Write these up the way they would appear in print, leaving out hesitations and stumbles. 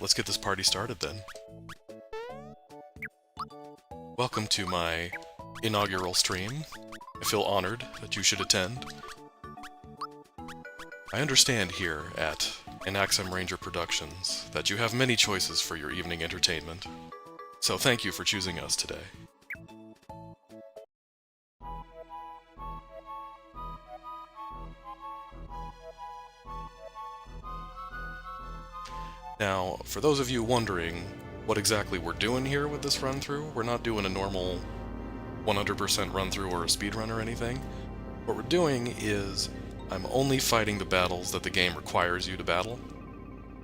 let's get this party started then. Welcome to my inaugural stream. I feel honored that you should attend. I understand here at Anaxum Ranger Productions that you have many choices for your evening entertainment, so thank you for choosing us today. Now, for those of you wondering what exactly we're doing here with this run-through, we're not doing a normal 100% run-through or a speedrun or anything. What we're doing is I'm only fighting the battles that the game requires you to battle.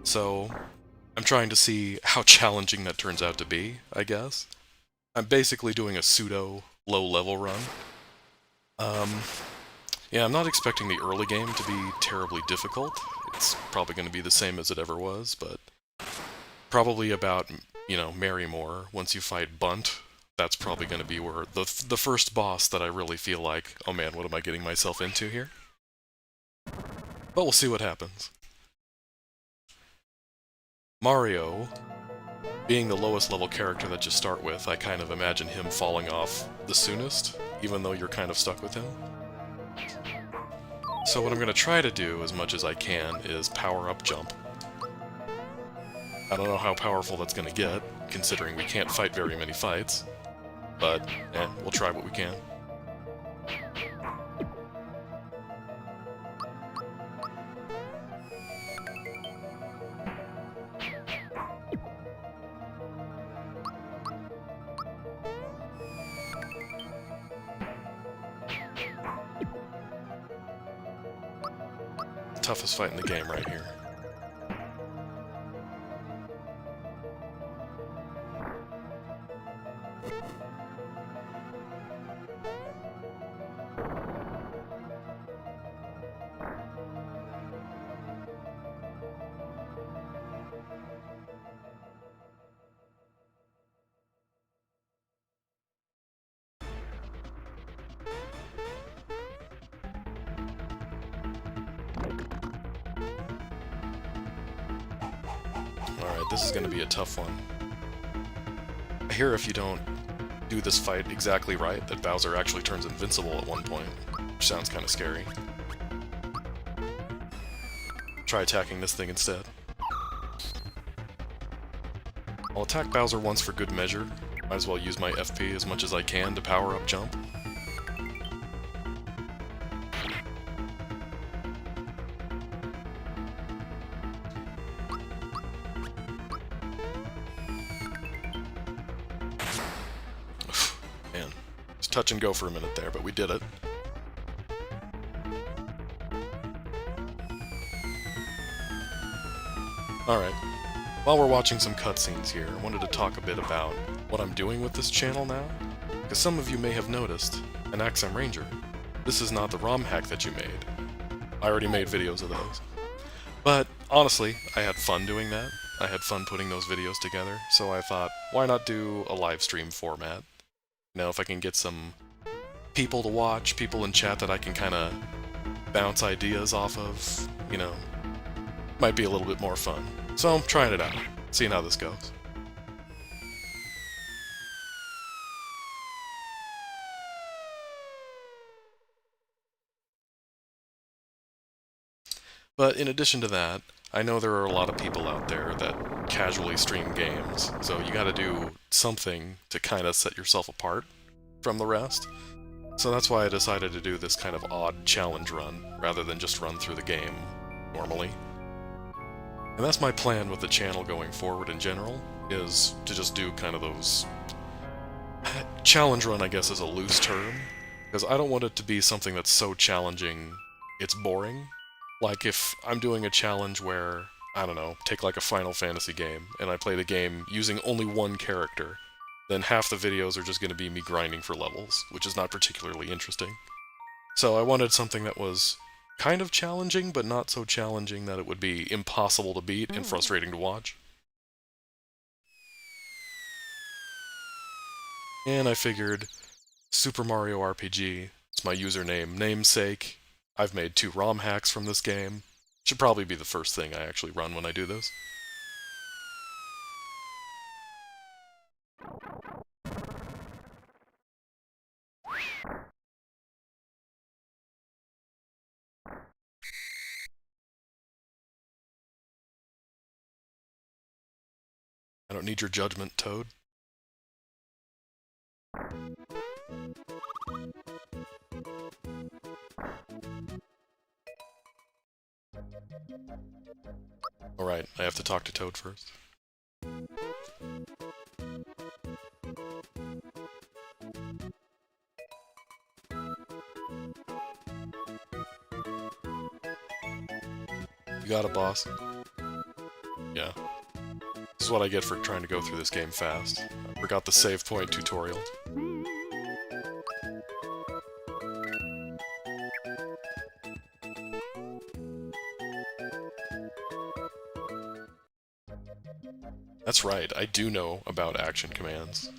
So I'm trying to see how challenging that turns out to be, I guess. I'm basically doing a pseudo low-level run. Yeah, I'm not expecting the early game to be terribly difficult. It's probably going to be the same as it ever was, but probably about, Marrymore, once you fight Bunt, that's probably going to be where the first boss that I really feel like, oh man, what am I getting myself into here? But we'll see what happens. Mario, being the lowest level character that you start with, I kind of imagine him falling off the soonest, even though you're kind of stuck with him. So what I'm going to try to do, as much as I can, is power-up jump. I don't know how powerful that's going to get, considering we can't fight very many fights, but, we'll try what we can. Toughest fight in the game right here. Alright, this is going to be a tough one. I hear if you don't do this fight exactly right, that Bowser actually turns invincible at one point, which sounds kind of scary. Try attacking this thing instead. I'll attack Bowser once for good measure. Might as well use my FP as much as I can to power up jump. Man, just touch and go for a minute there, but we did it. Alright, while we're watching some cutscenes here, I wanted to talk a bit about what I'm doing with this channel now, because some of you may have noticed, Anaxum Ranger, this is not the ROM hack that you made. I already made videos of those. But, honestly, I had fun doing that. I had fun putting those videos together, so I thought, why not do a live stream format? You know, if I can get some people to watch, people in chat that I can kind of bounce ideas off of, might be a little bit more fun. So I'm trying it out, seeing how this goes. But in addition to that, I know there are a lot of people out there that casually stream games, so you gotta do something to kind of set yourself apart from the rest. So that's why I decided to do this kind of odd challenge run, rather than just run through the game normally. And that's my plan with the channel going forward in general, is to just do kind of those... Challenge run, I guess, is a loose term, because I don't want it to be something that's so challenging it's boring. Like if I'm doing a challenge where, I don't know, take like a Final Fantasy game, and I play the game using only one character, then half the videos are just going to be me grinding for levels, which is not particularly interesting. So I wanted something that was kind of challenging, but not so challenging that it would be impossible to beat and frustrating to watch. And I figured, Super Mario RPG, it's my username, namesake. I've made 2 ROM hacks from this game. Should probably be the first thing I actually run when I do this. I don't need your judgment, Toad. Alright, I have to talk to Toad first. You got it, boss. Yeah. This is what I get for trying to go through this game fast. I forgot the save point tutorial. That's right, I do know about action commands.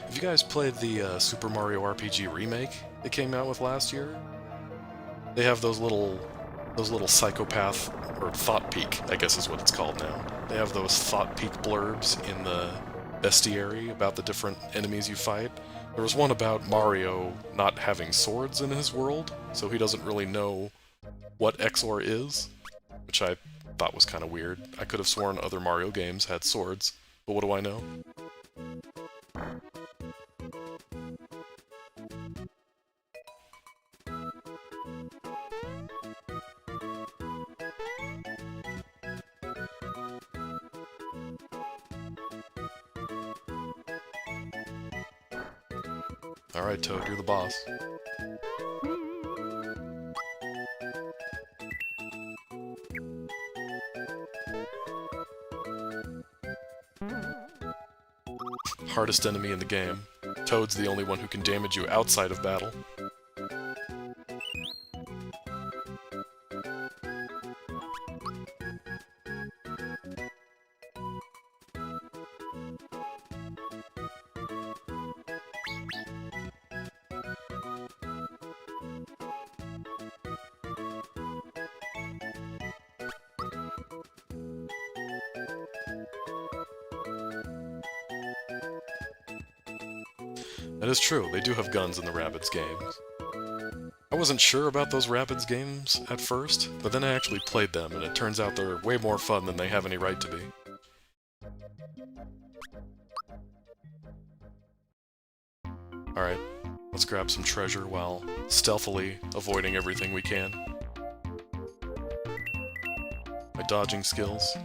Have you guys played the Super Mario RPG remake they came out with last year? They have those little psychopath, or Thought Peak, I guess is what it's called now. They have those Thought Peak blurbs in the bestiary about the different enemies you fight. There was one about Mario not having swords in his world, so he doesn't really know what XOR is, which I thought was kind of weird. I could have sworn other Mario games had swords, but what do I know? Alright, Toad, you're the boss. Hardest enemy in the game. Toad's the only one who can damage you outside of battle. That is true, they do have guns in the Rabbids games. I wasn't sure about those Rabbids games at first, but then I actually played them, and it turns out they're way more fun than they have any right to be. Alright, let's grab some treasure while stealthily avoiding everything we can. My dodging skills.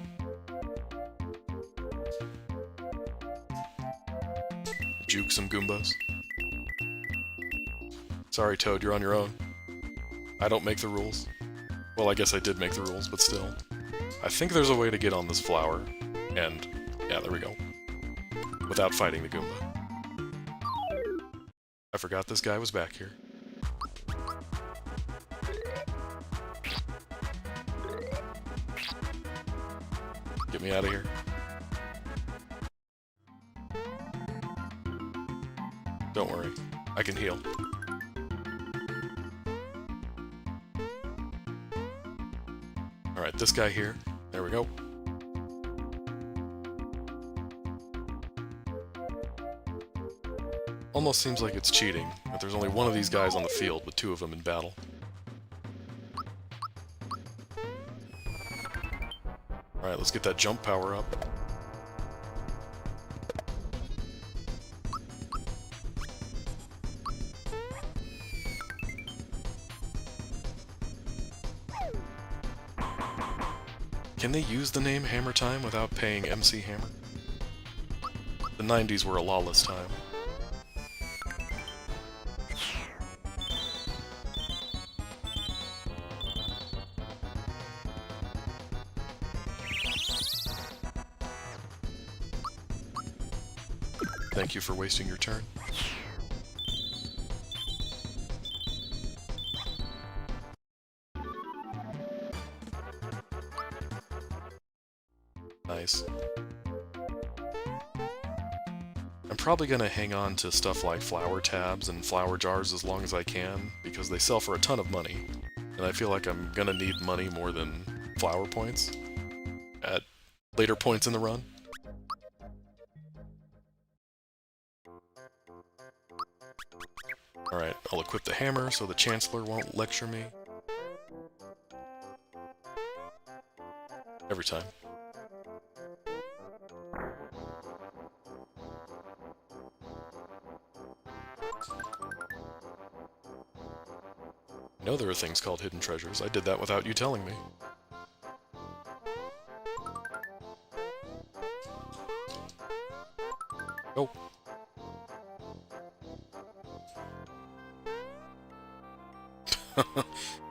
Juke some Goombas. Sorry, Toad, you're on your own. I don't make the rules. Well, I guess I did make the rules, but still. I think there's a way to get on this flower, and yeah, there we go. Without fighting the Goomba. I forgot this guy was back here. Get me out of here. Don't worry, I can heal. Alright, this guy here. There we go. Almost seems like it's cheating, but there's only one of these guys on the field with two of them in battle. Alright, let's get that jump power up. Can they use the name Hammer Time without paying MC Hammer? The 90s were a lawless time. Thank you for wasting your turn. Nice. I'm probably gonna hang on to stuff like flower tabs and flower jars as long as I can, because they sell for a ton of money, and I feel like I'm gonna need money more than flower points. later points in the run. Alright, I'll equip the hammer so the Chancellor won't lecture me. Every time. I know there are things called hidden treasures. I did that without you telling me. Oh.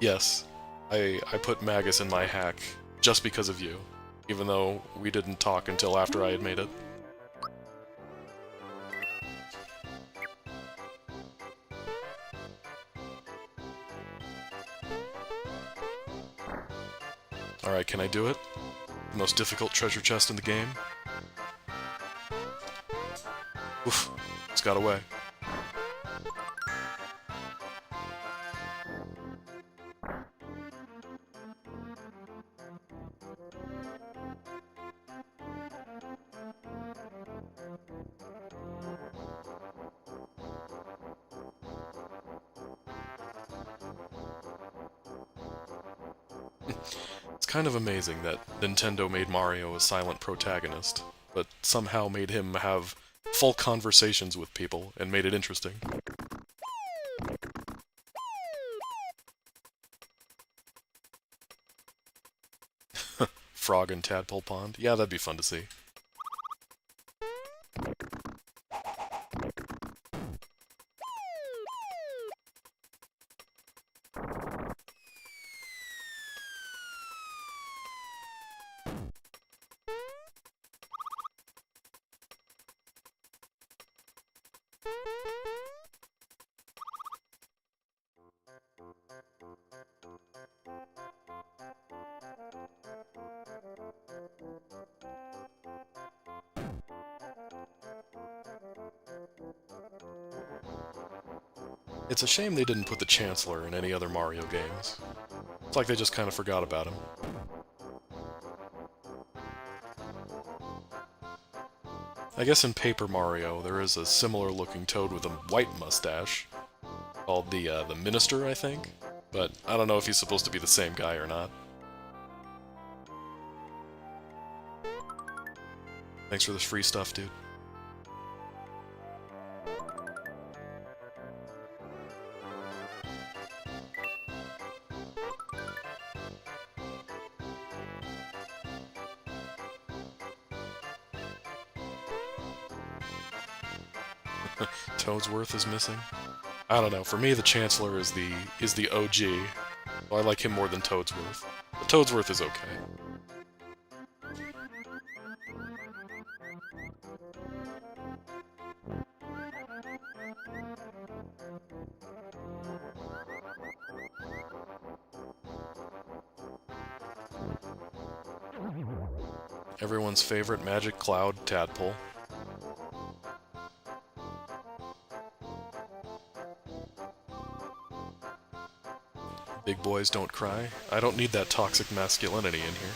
Yes, I put Magus in my hack just because of you, even though we didn't talk until after I had made it. Alright, can I do it? The most difficult treasure chest in the game? Oof, it's got away. It's kind of amazing that Nintendo made Mario a silent protagonist, but somehow made him have full conversations with people and made it interesting. Frog in Tadpole Pond? Yeah, that'd be fun to see. It's a shame they didn't put the Chancellor in any other Mario games. It's like they just kind of forgot about him. I guess in Paper Mario, there is a similar-looking Toad with a white mustache, called the Minister, I think? But I don't know if he's supposed to be the same guy or not. Thanks for the free stuff, dude. Toadsworth is missing. I don't know. For me, the Chancellor is the OG. So I like him more than Toadsworth. But Toadsworth is okay. Everyone's favorite Magic Cloud Tadpole. Big boys don't cry. I don't need that toxic masculinity in here.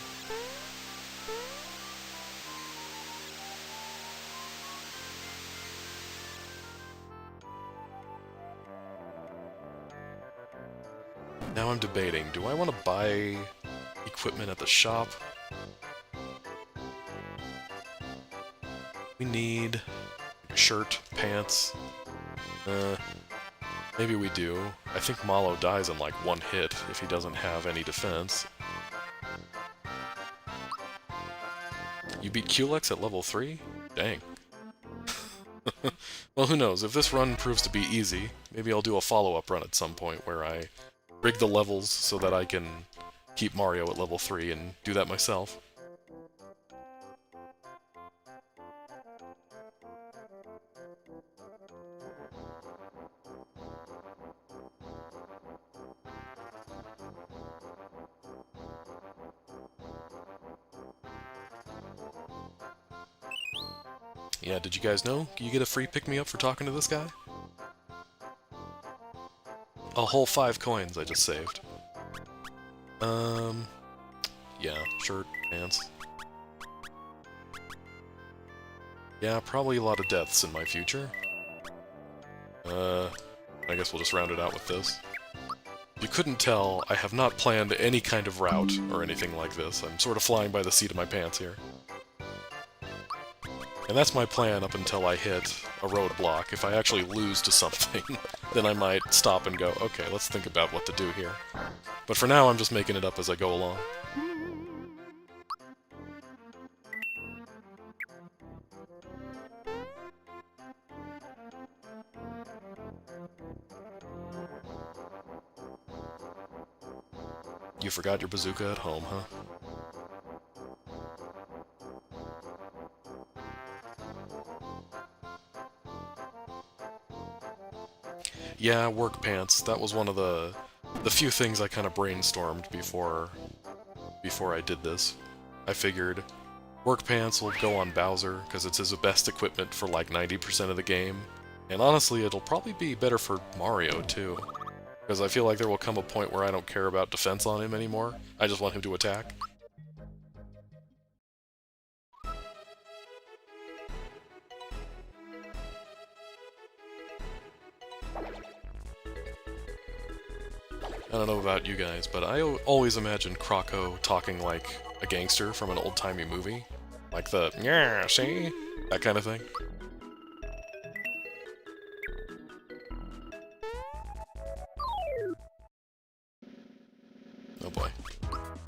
Now I'm debating, do I want to buy equipment at the shop? We need a shirt, pants. Maybe we do. I think Mallow dies in like one hit if he doesn't have any defense. You beat Culex at level 3? Dang. Well, who knows? If this run proves to be easy, maybe I'll do a follow-up run at some point where I rig the levels so that I can keep Mario at level 3 and do that myself. Yeah, did you guys know? You get a free pick-me-up for talking to this guy? A whole 5 coins I just saved. Yeah, shirt, pants. Yeah, probably a lot of deaths in my future. I guess we'll just round it out with this. If you couldn't tell, I have not planned any kind of route or anything like this. I'm sort of flying by the seat of my pants here. And that's my plan up until I hit a roadblock. If I actually lose to something, then I might stop and go, okay, let's think about what to do here. But for now, I'm just making it up as I go along. You forgot your bazooka at home, huh? Yeah, work pants. That was one of the few things I kind of brainstormed before I did this. I figured work pants will go on Bowser because it's his best equipment for like 90% of the game. And honestly, it'll probably be better for Mario too. Because I feel like there will come a point where I don't care about defense on him anymore. I just want him to attack. I don't know about you guys, but I always imagine Croco talking like a gangster from an old-timey movie. Like the, yeah, see? That kind of thing. Oh boy.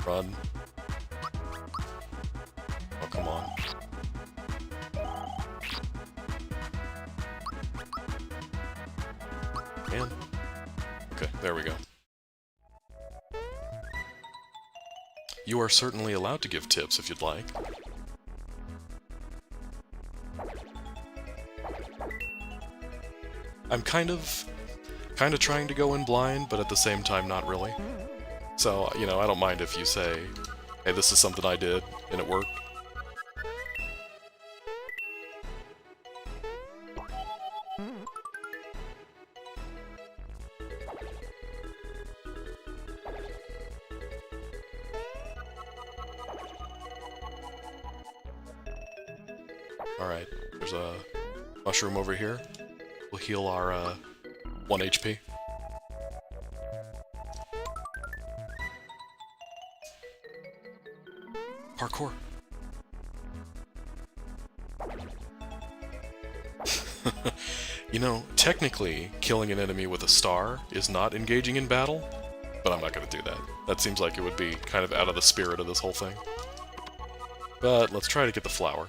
Run. Oh, come on. Man. Okay, there we go. You are certainly allowed to give tips if you'd like. I'm kind of trying to go in blind, but at the same time not really. So, you know, I don't mind if you say, hey, this is something I did, and it worked. Alright, there's a mushroom over here. We'll heal our 1 HP. Parkour. You know, technically, killing an enemy with a star is not engaging in battle, but I'm not going to do that. That seems like it would be kind of out of the spirit of this whole thing. But let's try to get the flower.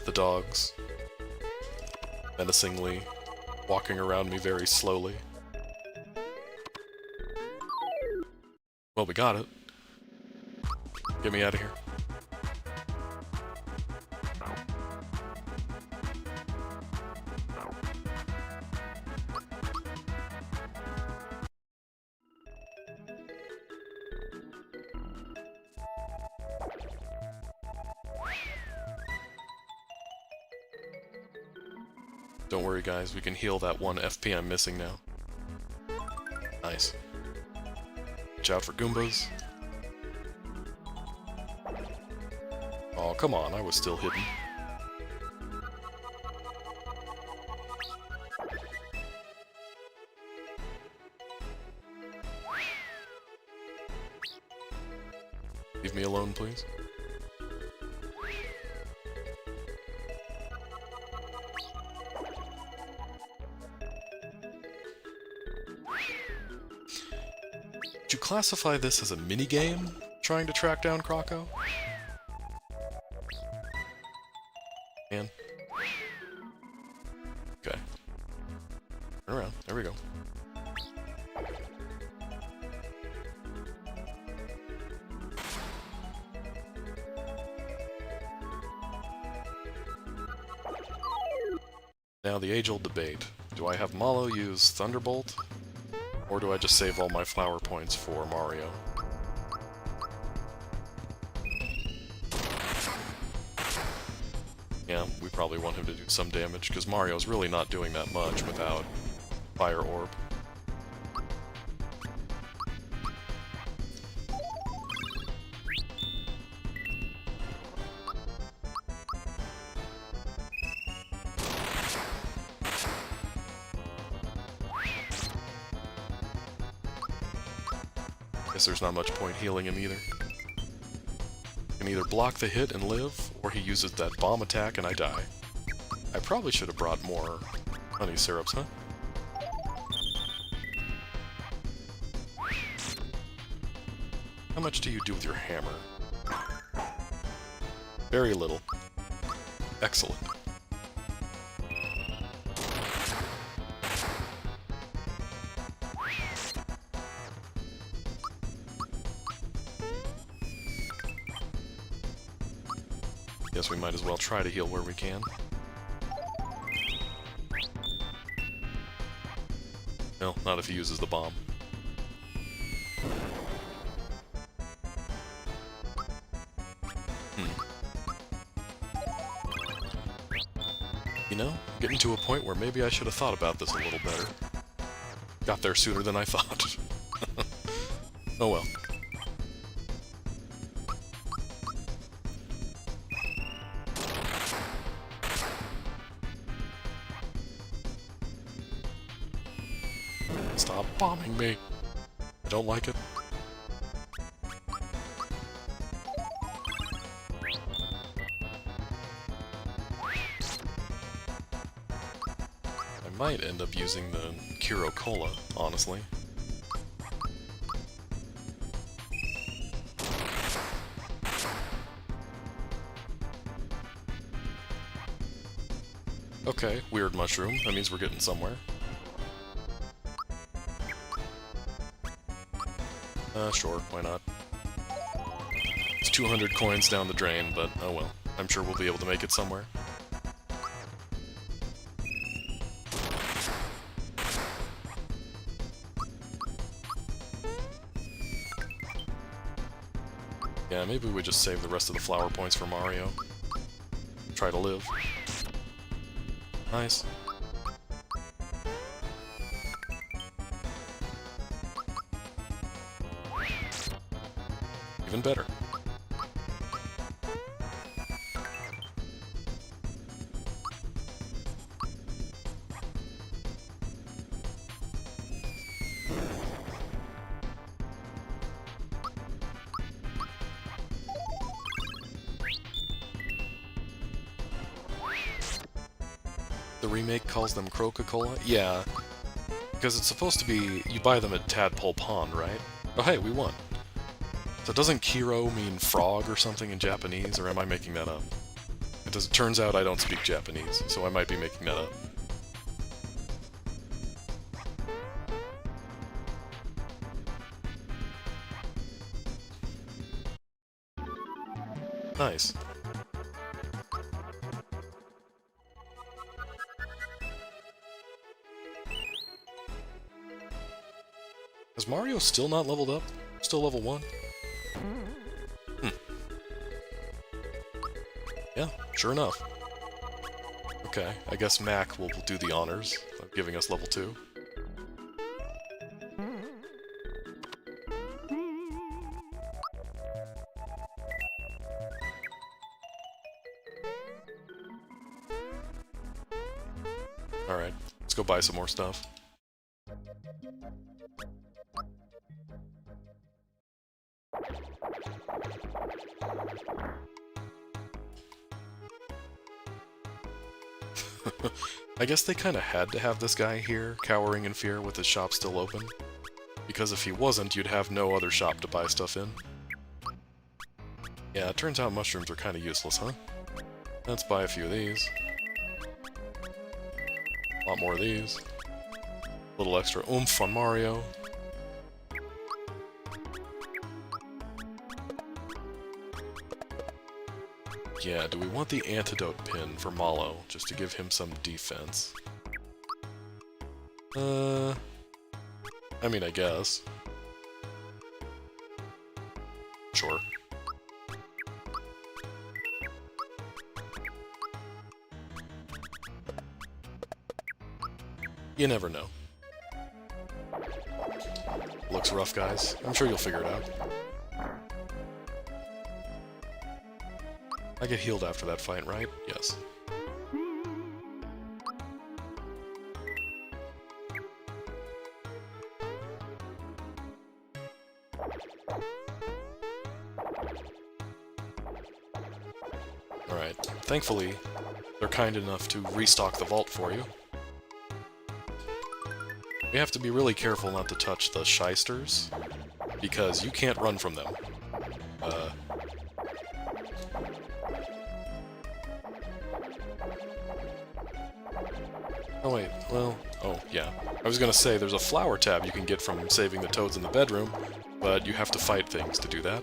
The dogs, menacingly, walking around me very slowly. Well, we got it. Get me out of here. Don't worry guys, we can heal that 1 FP I'm missing now. Nice. Watch out for Goombas. Oh, come on, I was still hidden. Leave me alone, please. Would you classify this as a minigame, trying to track down Croco? Man. Okay. Turn around. There we go. Now the age-old debate. Do I have Mallow use Thunderbolt? Or do I just save all my flower points for Mario? Yeah, we probably want him to do some damage, because Mario's really not doing that much without Fire Orb. Guess there's not much point healing him either. Can either block the hit and live, or he uses that bomb attack and I die. I probably should have brought more honey syrups, huh? How much do you do with your hammer? Very little. Excellent. Guess we might as well try to heal where we can. No, not if he uses the bomb. You know, getting to a point where maybe I should have thought about this a little better. Got there sooner than I thought. Oh well. Stop bombing me. I don't like it. I might end up using the Kiro Cola, honestly. Okay, weird mushroom. That means we're getting somewhere. Sure, why not? It's 200 coins down the drain, but oh well. I'm sure we'll be able to make it somewhere. Yeah, maybe we just save the rest of the flower points for Mario. Try to live. Nice. Even better. The remake calls them Croca-Cola? Yeah, because it's supposed to be, you buy them at Tadpole Pond, right? Oh hey, we won. So doesn't Kiro mean frog or something in Japanese, or am I making that up? It turns out I don't speak Japanese, so I might be making that up. Nice. Is Mario still not leveled up? Still level 1? Yeah, sure enough. Okay, I guess Mac will do the honors of giving us level 2. Alright, let's go buy some more stuff. I guess they kinda had to have this guy here, cowering in fear with his shop still open. Because if he wasn't, you'd have no other shop to buy stuff in. Yeah, it turns out mushrooms are kinda useless, huh? Let's buy a few of these. A lot more of these. A little extra oomph on Mario. Yeah, do we want the antidote pin for Mallow, just to give him some defense? I mean, I guess. Sure. You never know. Looks rough, guys. I'm sure you'll figure it out. I get healed after that fight, right? Yes. Alright, thankfully, they're kind enough to restock the vault for you. We have to be really careful not to touch the shysters, because you can't run from them. Oh wait, well, oh yeah. I was gonna say there's a flower tab you can get from saving the toads in the bedroom, but you have to fight things to do that.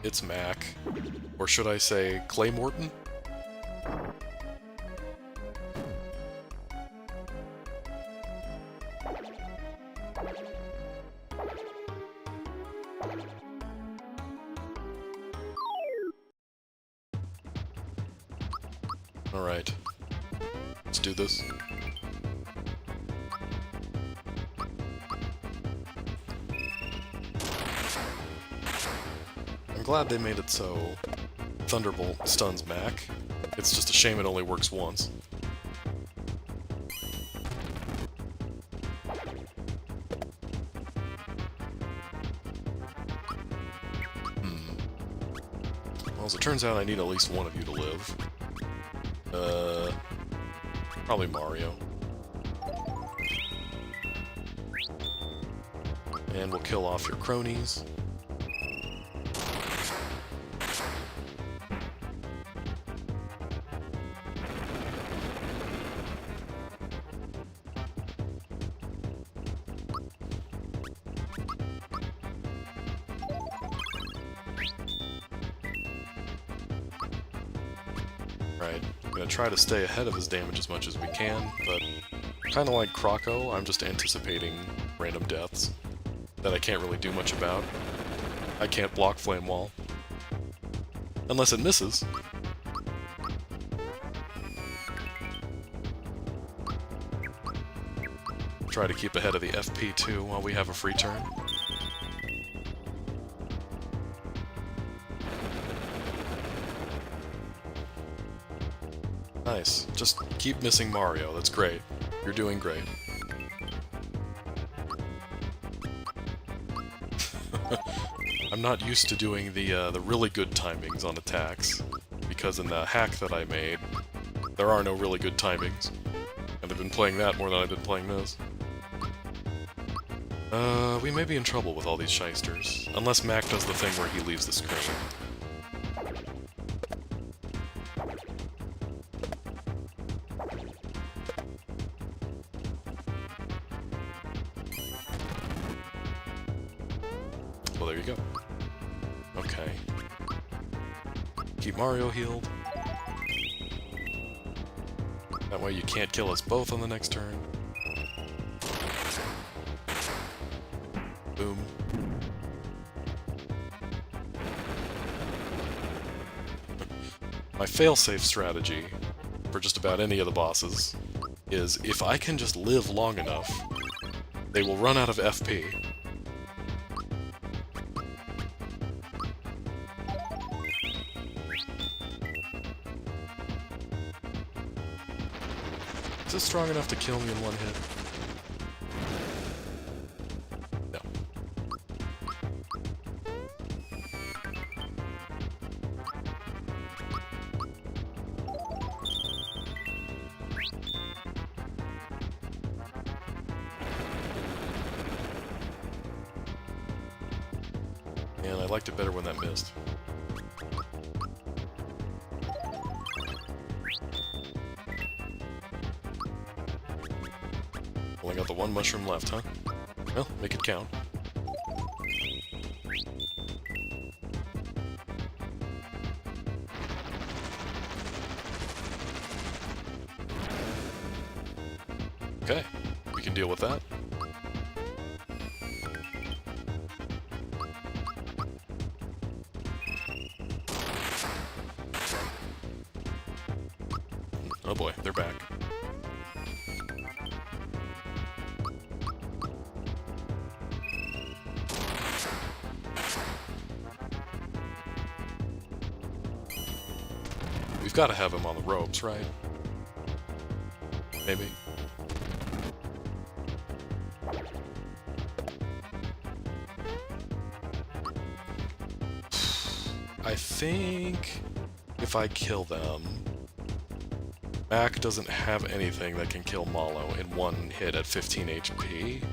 It's Mac. Or should I say Clay Morton? Alright. Let's do this. I'm glad they made it so Thunderbolt stuns Mac. It's just a shame it only works once. Well, as it turns out, I need at least one of you to live. Probably Mario. And we'll kill off your cronies. Right, I'm gonna try to stay ahead of his damage as much as we can, but kinda like Croco, I'm just anticipating random deaths that I can't really do much about. I can't block Flame Wall. Unless it misses. Try to keep ahead of the FP2 while we have a free turn. Nice. Just keep missing Mario. That's great. You're doing great. I'm not used to doing the really good timings on attacks, because in the hack that I made, there are no really good timings. And I've been playing that more than I've been playing this. We may be in trouble with all these shysters, unless Mac does the thing where he leaves the screen. Well, there you go. Okay. Keep Mario healed. That way you can't kill us both on the next turn. Boom. My failsafe strategy for just about any of the bosses is if I can just live long enough, they will run out of FP. Is this strong enough to kill me in one hit? No. And I liked it better when that missed. Only got the one mushroom left, huh? Well, make it count. Okay, we can deal with that. Oh boy, they're back. We've got to have him on the ropes, right? Maybe. I think if I kill them, Mac doesn't have anything that can kill Mallow in one hit at 15 HP.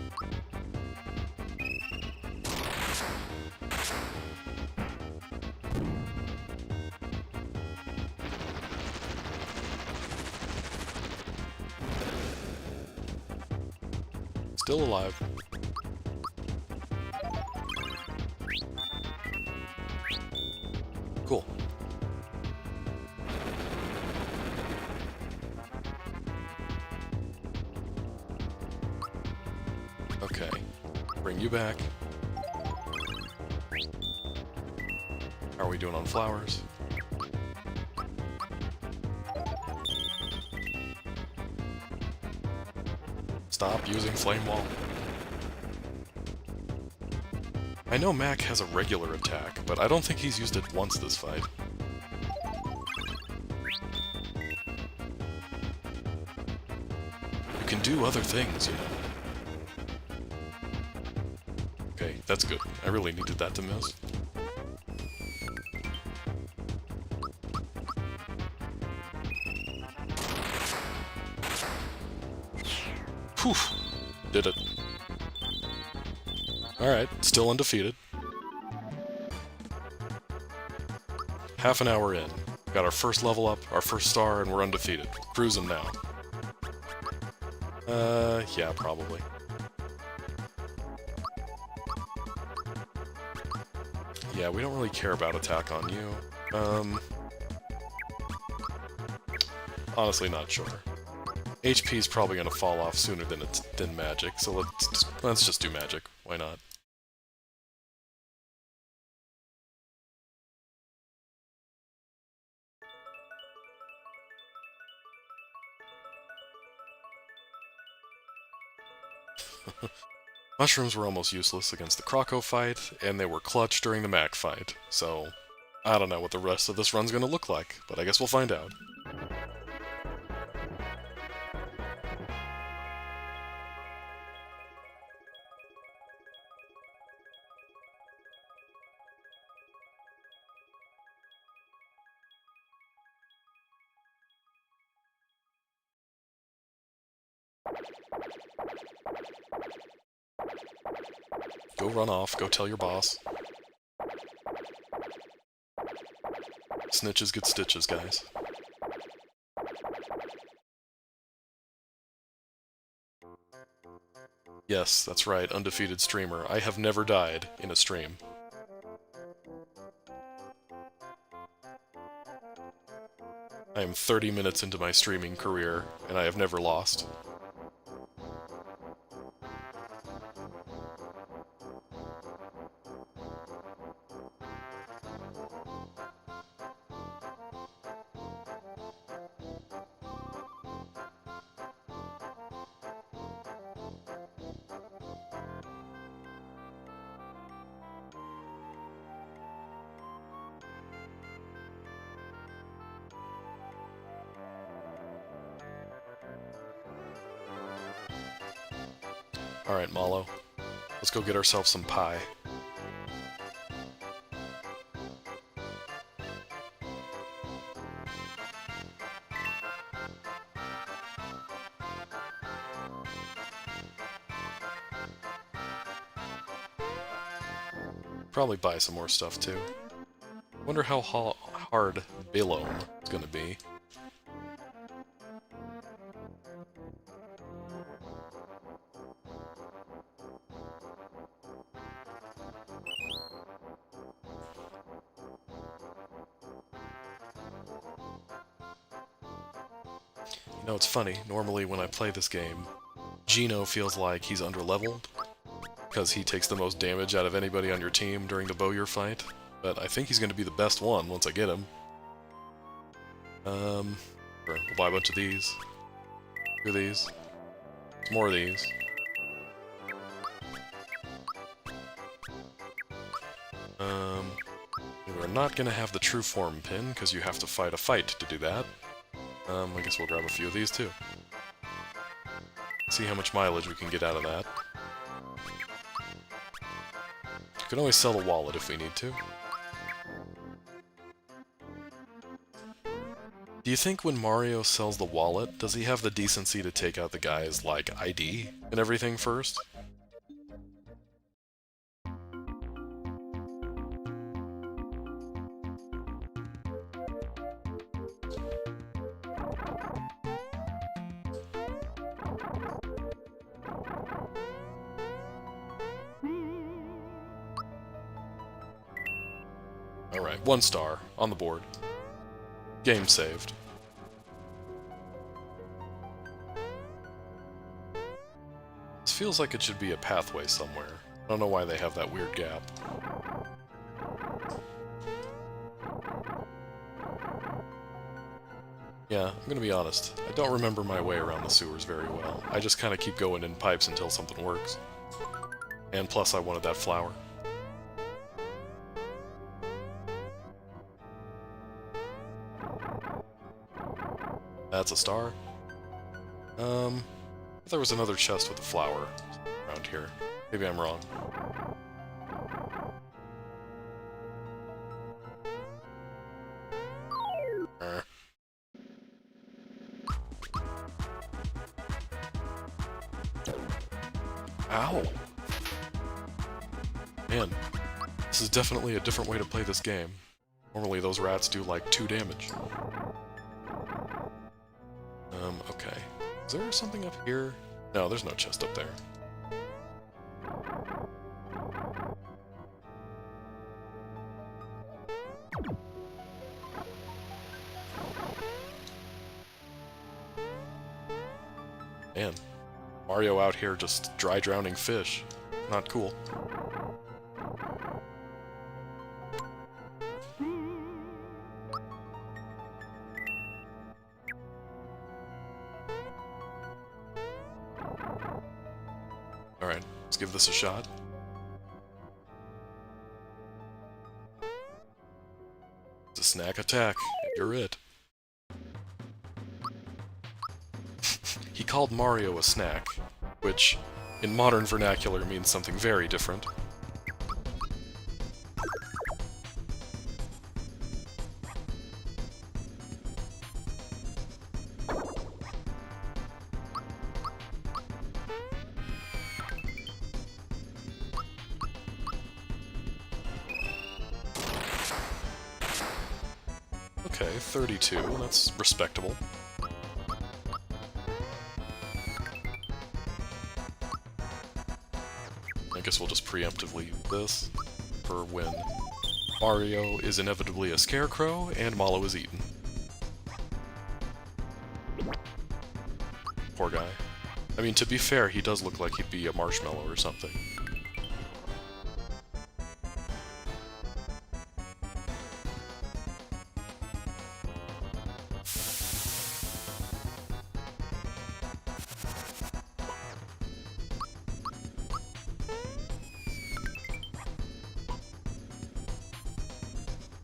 Still alive. Cool. Okay. Bring you back. How are we doing on flowers? Stop using Flame Wall. I know Mac has a regular attack, but I don't think he's used it once this fight. You can do other things, you know. Okay, that's good. I really needed that to miss. Whew! Did it. Alright, still undefeated. Half an hour in. Got our first level up, our first star, and we're undefeated. Cruising now. Yeah, probably. Yeah, we don't really care about attack on you. Honestly, not sure. HP is probably going to fall off sooner than magic, so let's just do magic. Why not? Mushrooms were almost useless against the Croco fight, and they were clutch during the Mac fight, so I don't know what the rest of this run's going to look like, but I guess we'll find out. Go run off, go tell your boss. Snitches get stitches, guys. Yes, that's right, undefeated streamer. I have never died in a stream. I am 30 minutes into my streaming career, and I have never lost. Alright, Mallow. Let's go get ourselves some pie. Probably buy some more stuff, too. Wonder how hard Balome is gonna be. You know, it's funny, normally when I play this game, Geno feels like he's underleveled, because he takes the most damage out of anybody on your team during the Bowyer fight, but I think he's going to be the best one once I get him. We'll buy a bunch of these. Two of these. Some more of these. not going to have the true form pin, because you have to fight a fight to do that. I guess we'll grab a few of these, too. See how much mileage we can get out of that. We can always sell the wallet if we need to. Do you think when Mario sells the wallet, does he have the decency to take out the guy's, like, ID and everything first? Alright, 1 star on the board. Game saved. This feels like it should be a pathway somewhere. I don't know why they have that weird gap. Yeah, I'm gonna be honest. I don't remember my way around the sewers very well. I just kind of keep going in pipes until something works. And plus I wanted that flower. That's a star. There was another chest with a flower around here. Maybe I'm wrong. Ow! Man, this is definitely a different way to play this game. Normally those rats do like 2 damage. Okay. Is there something up here? No, there's no chest up there. Man, Mario out here just dry drowning fish. Not cool. Alright, let's give this a shot. It's a snack attack, and you're it. He called Mario a snack, which, in modern vernacular, means something very different. Okay, 32, that's respectable. I guess we'll just preemptively use this for when Mario is inevitably a scarecrow and Mallow is eaten. Poor guy. I mean, to be fair, he does look like he'd be a marshmallow or something.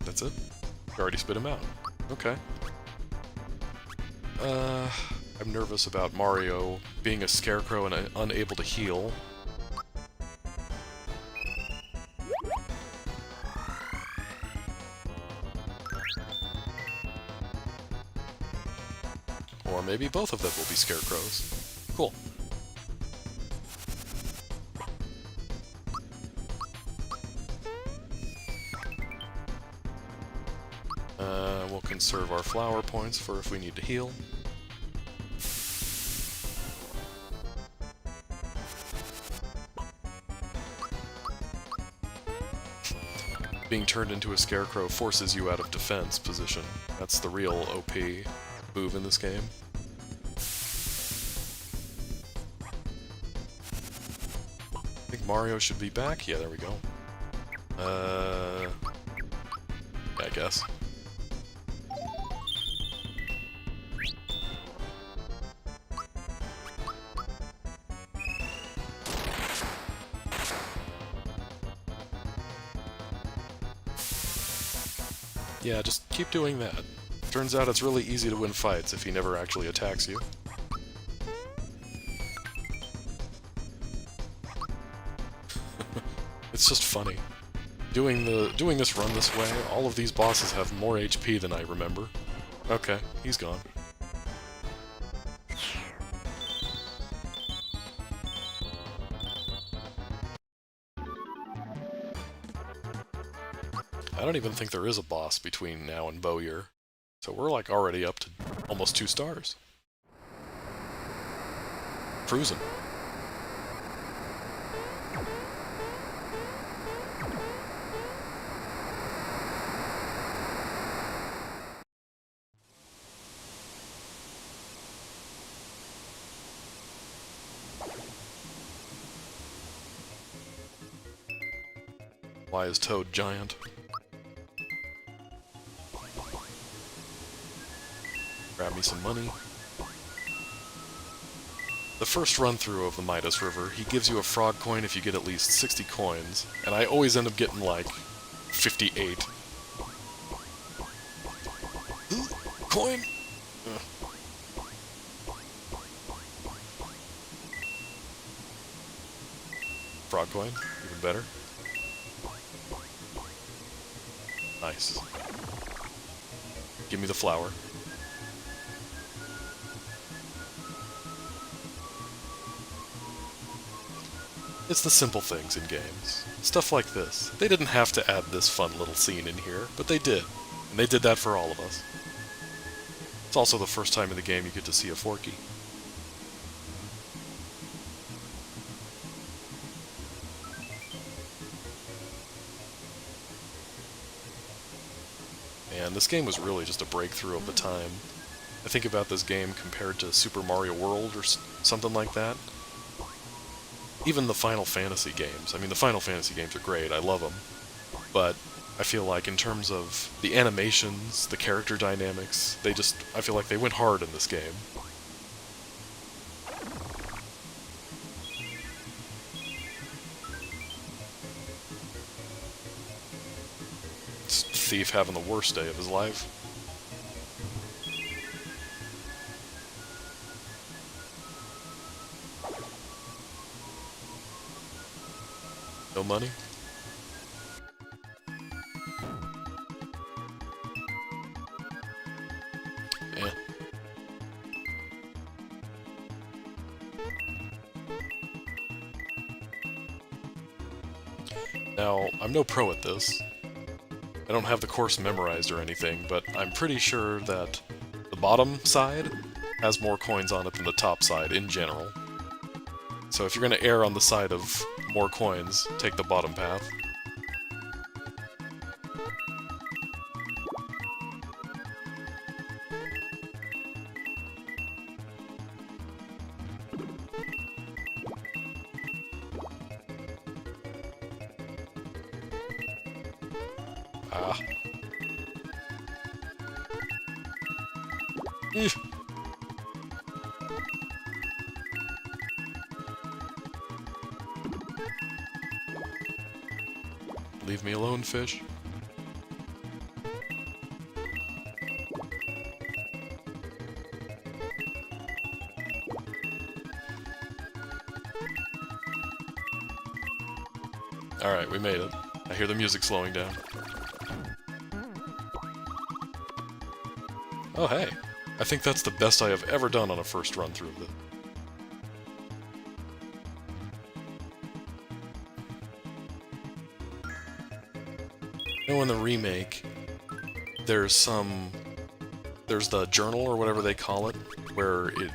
That's it? You already spit him out. Okay. I'm nervous about Mario being a scarecrow and unable to heal. Or maybe both of them will be scarecrows. Cool. We'll conserve our flower points for if we need to heal. Being turned into a scarecrow forces you out of defense position. That's the real OP move in this game. I think Mario should be back. Yeah, there we go. Yeah, I guess. Yeah, just keep doing that. Turns out it's really easy to win fights if he never actually attacks you. It's just funny. Doing this run this way, all of these bosses have more HP than I remember. Okay, he's gone. I don't even think there is a boss between now and Bowyer. So we're like already up to almost 2 stars. Cruising. Why is Toad giant? Grab me some money. The first run-through of the Midas River, he gives you a frog coin if you get at least 60 coins, and I always end up getting like 58. Coin? Ugh. Frog coin, even better. Nice. Give me the flower. It's the simple things in games. Stuff like this. They didn't have to add this fun little scene in here, but they did. And they did that for all of us. It's also the first time in the game you get to see a Forky. And this game was really just a breakthrough of the time. I think about this game compared to Super Mario World or something like that. Even the Final Fantasy games. I mean, the Final Fantasy games are great, I love them. But I feel like in terms of the animations, the character dynamics, I feel like they went hard in this game. It's Thief having the worst day of his life. No money? Eh. Now, I'm no pro at this. I don't have the course memorized or anything, but I'm pretty sure that the bottom side has more coins on it than the top side in general. So if you're going to err on the side of more coins, take the bottom path. Ah. Eugh. Leave me alone, fish. Alright, we made it. I hear the music slowing down. Oh hey, I think that's the best I have ever done on a first run through of this. You know, in the remake, there's the journal or whatever they call it, where it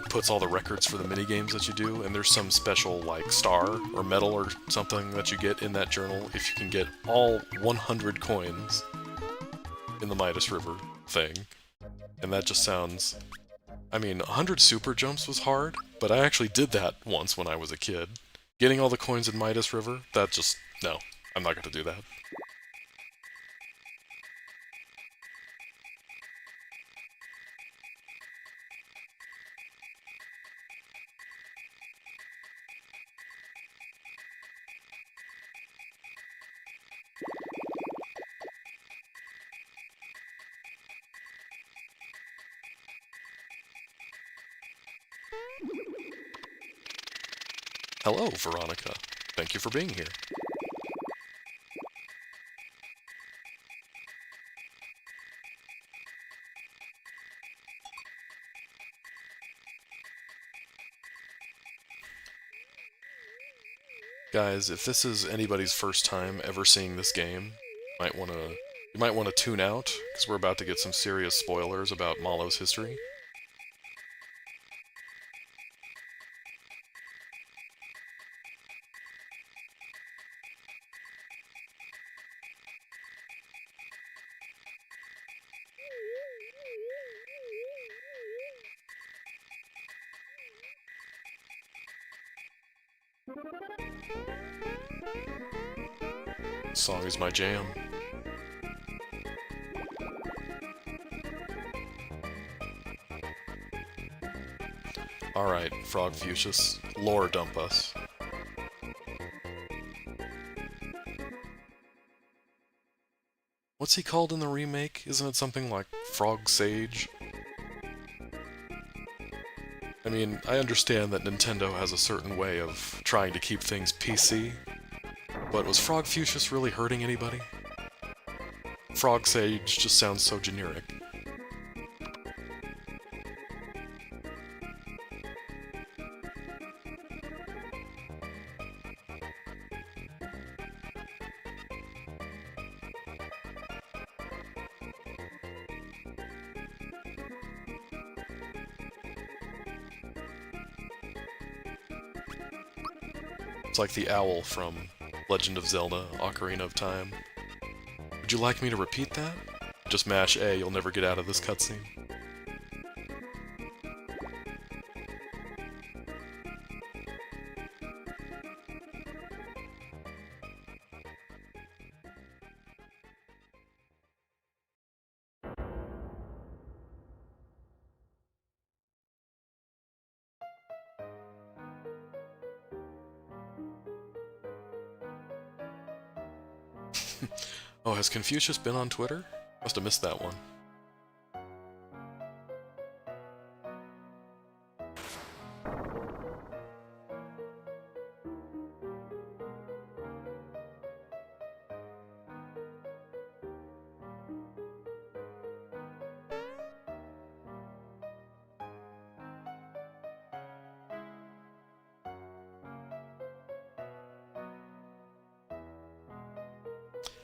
puts all the records for the minigames that you do, and there's some special, like, star or medal or something that you get in that journal if you can get all 100 coins in the Midas River thing. And that just sounds... I mean, 100 super jumps was hard, but I actually did that once when I was a kid. Getting all the coins in Midas River, that just... no, I'm not going to do that. Hello, Veronica. Thank you for being here. Guys, if this is anybody's first time ever seeing this game, you might want to tune out, because we're about to get some serious spoilers about Malo's history. This song is my jam. Alright, Frog Fuchsius, lore dump us. What's he called in the remake? Isn't it something like Frog Sage? I mean, I understand that Nintendo has a certain way of trying to keep things PC, but was Frog Fuchsius really hurting anybody? Frog Sage just sounds so generic. It's like the owl from Legend of Zelda: Ocarina of Time. Would you like me to repeat that? Just mash A, you'll never get out of this cutscene. Oh, has Confucius been on Twitter? Must have missed that one.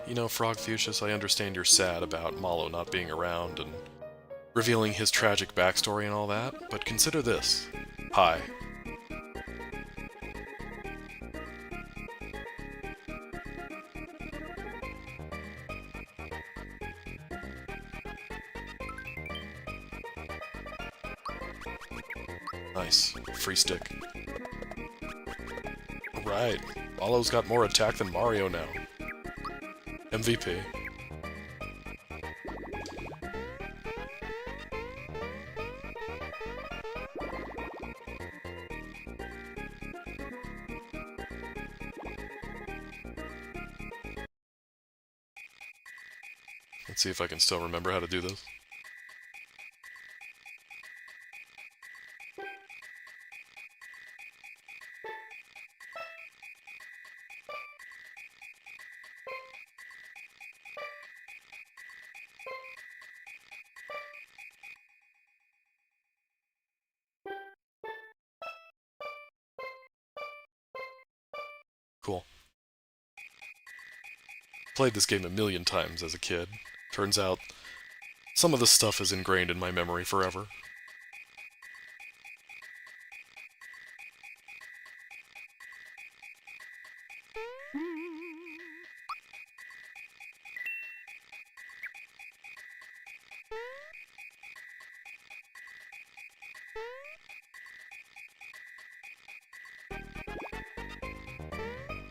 You know, Frog Fuchsius, I understand you're sad about Malo not being around and revealing his tragic backstory and all that, but consider this. Hi. Nice. Free stick. Right. Malo's got more attack than Mario now. MVP. Let's see if I can still remember how to do this. Cool. Played this game a million times as a kid. Turns out, some of this stuff is ingrained in my memory forever.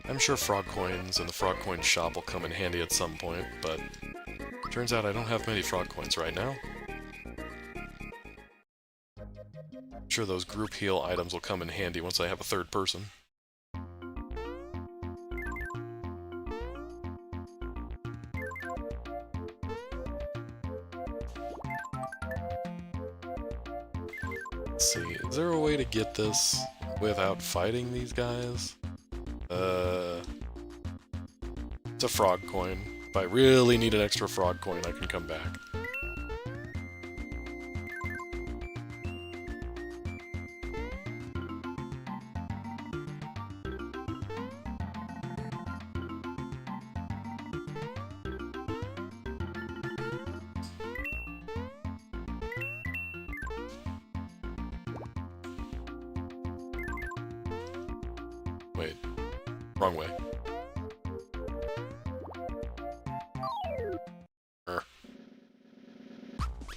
I'm sure frog coins and the frog coin shop will come in handy at some point, but turns out I don't have many frog coins right now. I'm sure those group heal items will come in handy once I have a third person. Let's see, is there a way to get this without fighting these guys? It's a frog coin. If I really need an extra frog coin, I can come back. Wait, wrong way.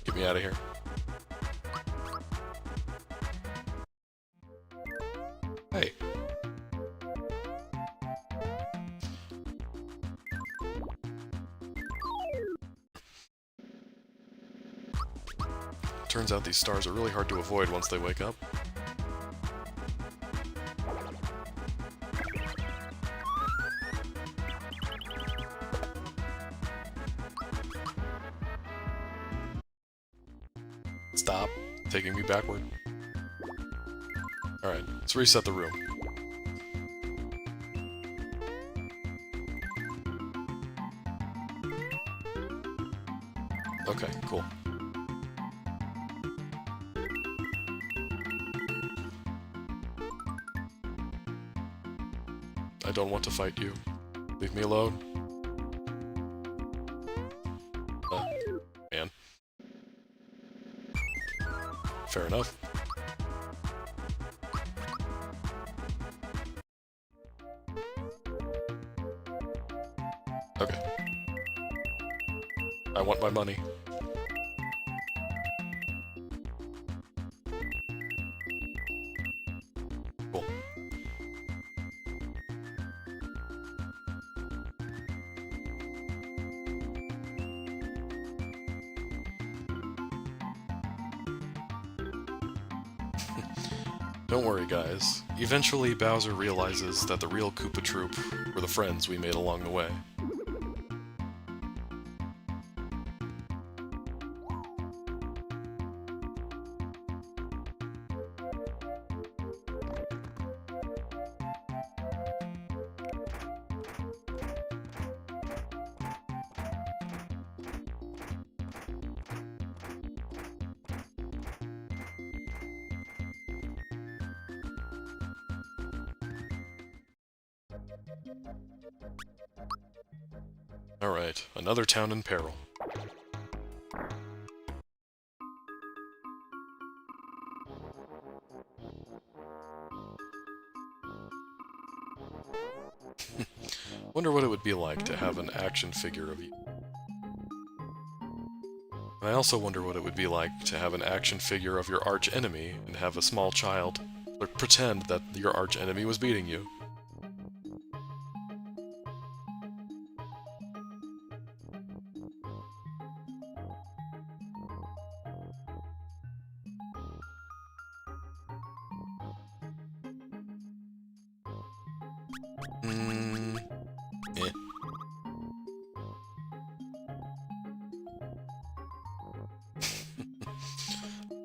Get me out of here. Hey. Turns out these stars are really hard to avoid once they wake up. Stop taking me backward. Alright, let's reset the room. Okay, cool. I don't want to fight you. Leave me alone. Man. Fair enough. Okay. I want my money. Cool. Don't worry, guys. Eventually, Bowser realizes that the real Koopa Troop were the friends we made along the way. Alright, another town in peril. Wonder what it would be like to have an action figure of you. And I also wonder what it would be like to have an action figure of your arch enemy and have a small child pretend that your arch enemy was beating you. Eh.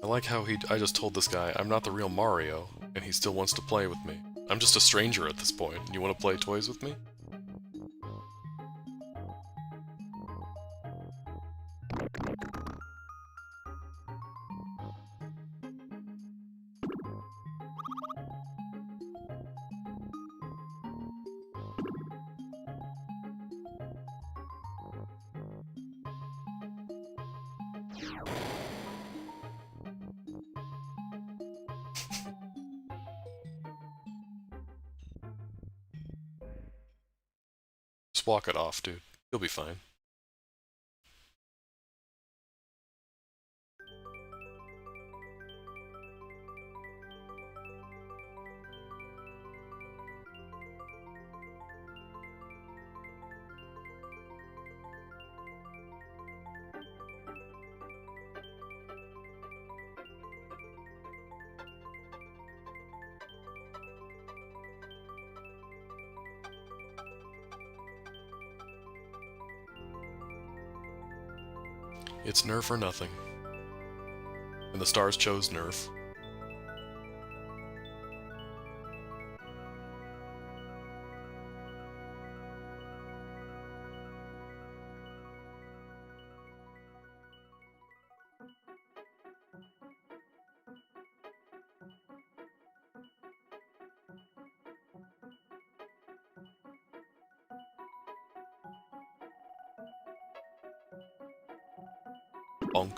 I like how I just told this guy I'm not the real Mario, and he still wants to play with me. I'm just a stranger at this point, and you want to play toys with me? Just walk it off, dude. You'll be fine. It's Nerf or nothing. And the stars chose Nerf. Bonk.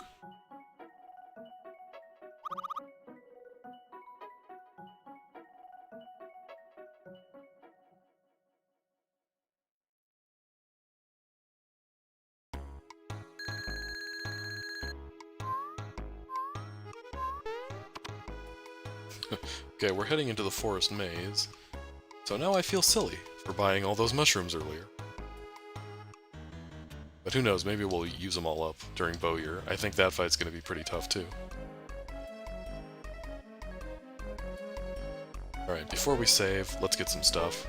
Okay, we're heading into the forest maze. So now I feel silly for buying all those mushrooms earlier. But who knows, maybe we'll use them all up during Bowyer. I think that fight's going to be pretty tough too. Alright, before we save, let's get some stuff.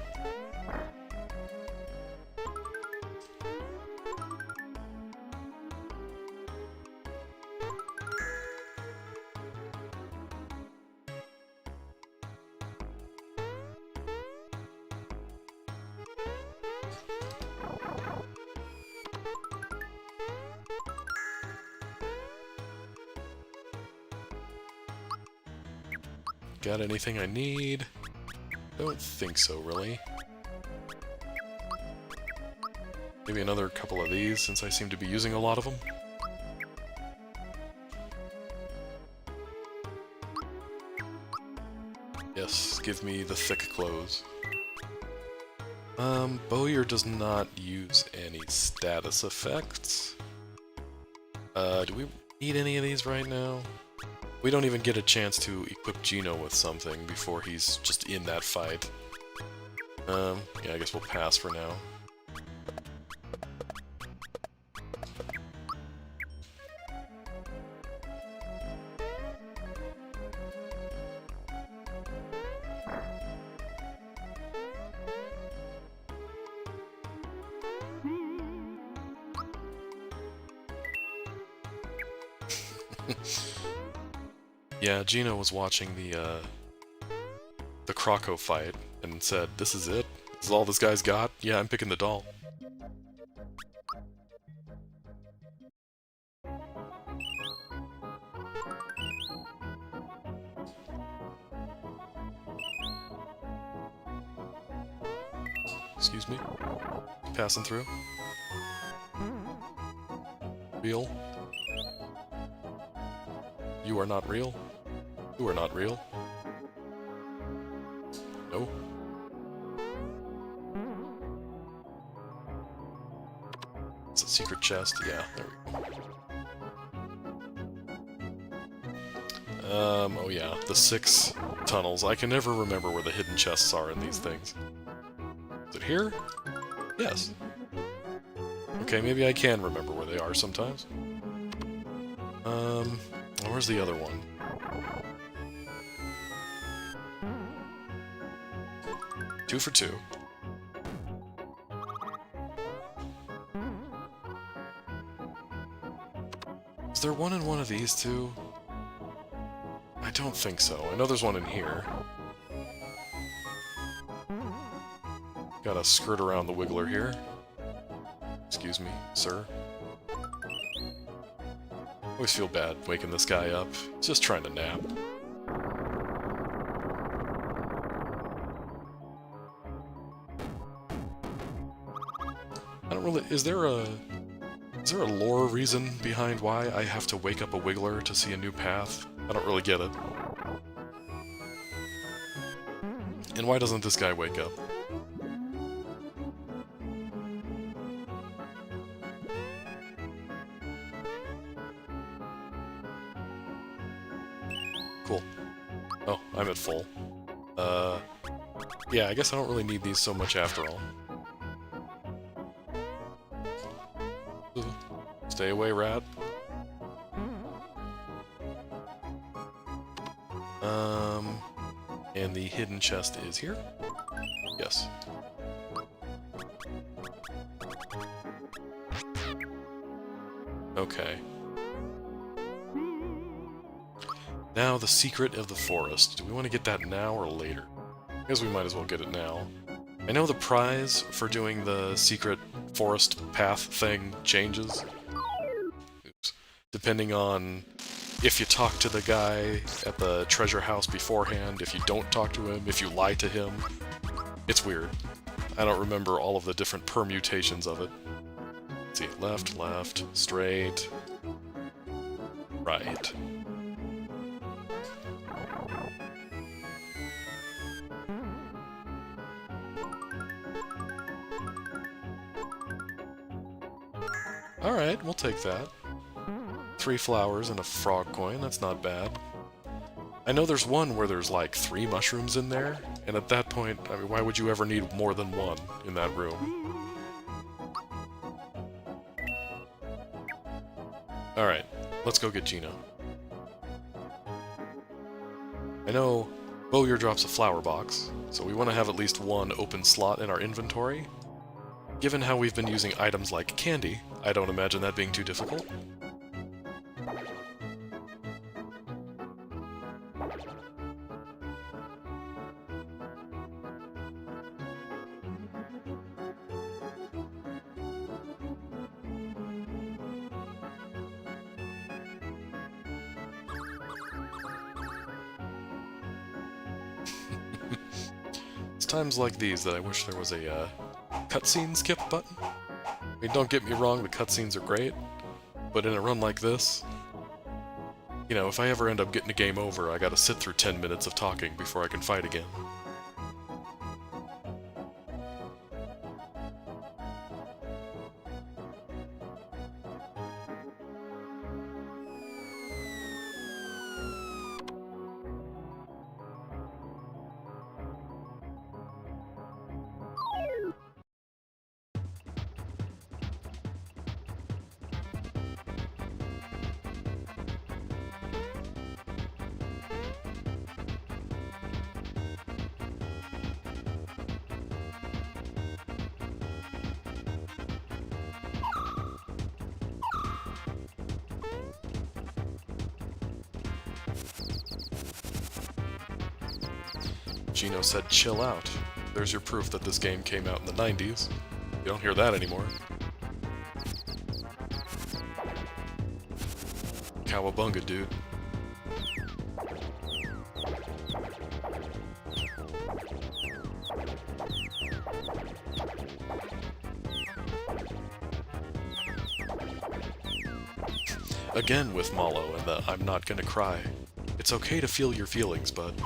Got anything I need? Don't think so, really. Maybe another couple of these, since I seem to be using a lot of them. Yes, give me the thick clothes. Bowyer does not use any status effects. Do we need any of these right now? We don't even get a chance to equip Geno with something before he's just in that fight. Yeah, I guess we'll pass for now. Yeah, Geno was watching the Croco fight and said, "This is it? This is all this guy's got? Yeah, I'm picking the doll." Excuse me? Passing through? Real? You are not real? You are not real? No? It's a secret chest? Yeah, there we go. Oh yeah, the 6 tunnels. I can never remember where the hidden chests are in these things. Is it here? Yes. Okay, maybe I can remember where they are sometimes. Where's the other one? Two for 2. Is there one in one of these two? I don't think so. I know there's one in here. Gotta skirt around the Wiggler here. Excuse me, sir. Always feel bad waking this guy up. He's just trying to nap. I don't really... Is there a lore reason behind why I have to wake up a Wiggler to see a new path? I don't really get it. And why doesn't this guy wake up? Cool. Oh, I'm at full. Yeah, I guess I don't really need these so much after all. Stay away, rat. And the hidden chest is here? Yes. Okay. Now, the secret of the forest. Do we want to get that now or later? I guess we might as well get it now. I know the prize for doing the secret forest path thing changes. Oops. Depending on if you talk to the guy at the treasure house beforehand, if you don't talk to him, if you lie to him. It's weird. I don't remember all of the different permutations of it. Let's see, left, left, straight. Right. Alright, we'll take that. 3 flowers and a frog coin, that's not bad. I know there's one where there's like 3 mushrooms in there, and at that point, I mean, why would you ever need more than one in that room? Alright, let's go get Gino. I know Bowyer drops a flower box, so we want to have at least one open slot in our inventory. Given how we've been using items like candy, I don't imagine that being too difficult. It's times like these that I wish there was a cutscene skip button. I mean, don't get me wrong, the cutscenes are great, but in a run like this, you know, if I ever end up getting a game over, I gotta sit through 10 minutes of talking before I can fight again. Gino said chill out. There's your proof that this game came out in the 90s. You don't hear that anymore. Cowabunga, dude. Again with Mallow and the I'm not gonna cry. It's okay to feel your feelings, bud.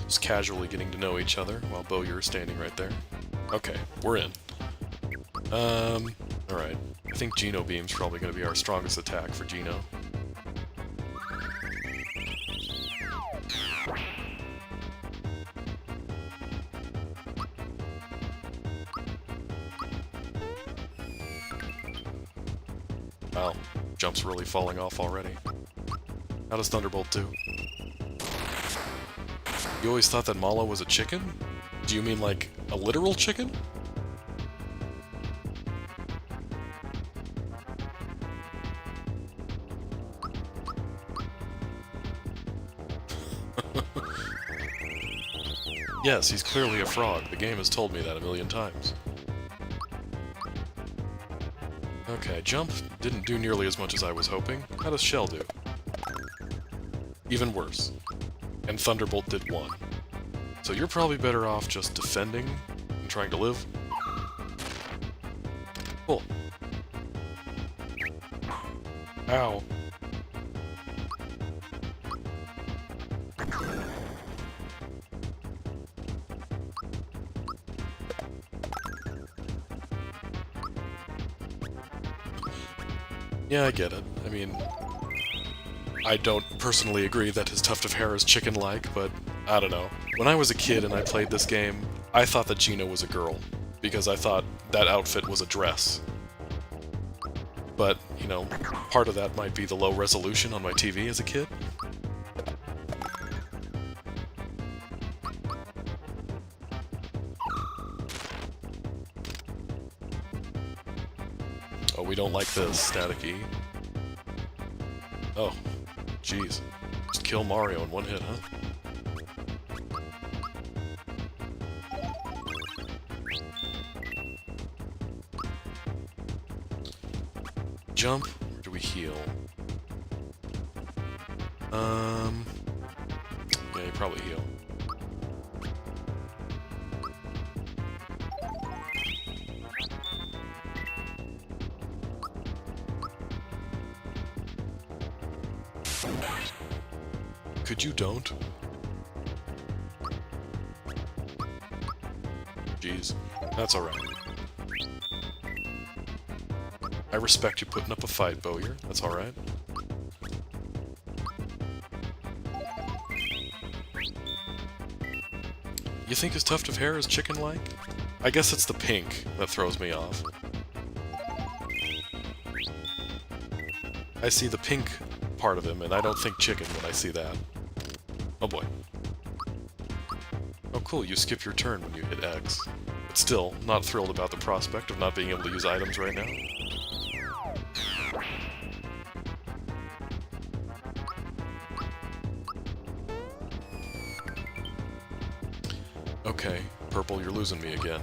Just casually getting to know each other while Bowyer is standing right there. Okay, we're in. Alright. I think Geno Beam's probably going to be our strongest attack for Geno. Wow, jump's really falling off already. How does Thunderbolt do? You always thought that Mallow was a chicken? Do you mean like a literal chicken? Yes, he's clearly a frog. The game has told me that a million times. Okay, jump didn't do nearly as much as I was hoping. How does Shell do? Even worse. And Thunderbolt did 1. So you're probably better off just defending and trying to live. Cool. Ow. Yeah, I get it. I mean, I don't personally agree that his tuft of hair is chicken-like, but I don't know. When I was a kid and I played this game, I thought that Geno was a girl, because I thought that outfit was a dress. But, you know, part of that might be the low resolution on my TV as a kid. we don't like this, staticky. Oh, jeez. Just kill Mario in one hit, huh? Jump, or do we heal? Yeah, you probably heal. Could you don't? Jeez, that's alright. I respect you putting up a fight, Bowyer. That's alright. You think his tuft of hair is chicken-like? I guess it's the pink that throws me off. I see the pink part of him, and I don't think chicken when I see that. Oh boy. Oh cool, you skip your turn when you hit X. But still, not thrilled about the prospect of not being able to use items right now. Okay, Purple, you're losing me again.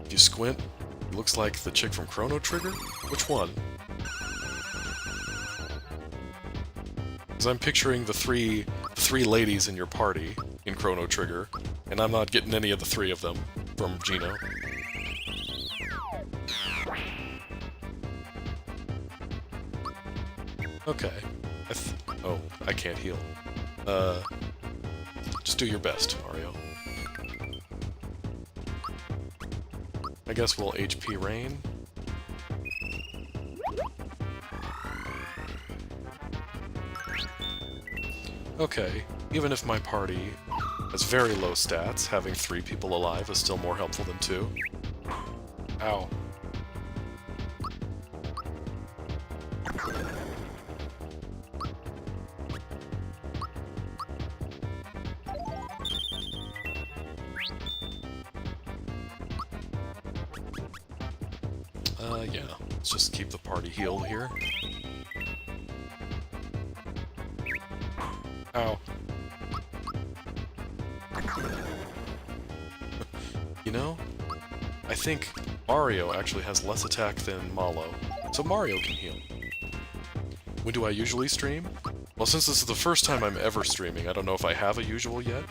If you squint, it looks like the chick from Chrono Trigger? Which one? Because I'm picturing the three ladies in your party in Chrono Trigger, and I'm not getting any of the three of them from Geno. Okay. Oh, I can't heal. Just do your best, Mario. I guess we'll HP Rain. Okay, even if my party has very low stats, having 3 people alive is still more helpful than 2. Ow. Yeah, let's just keep the party healed here. Ow. You know, I think Mario actually has less attack than Malo, so Mario can heal. When do I usually stream? Well, since this is the first time I'm ever streaming, I don't know if I have a usual yet,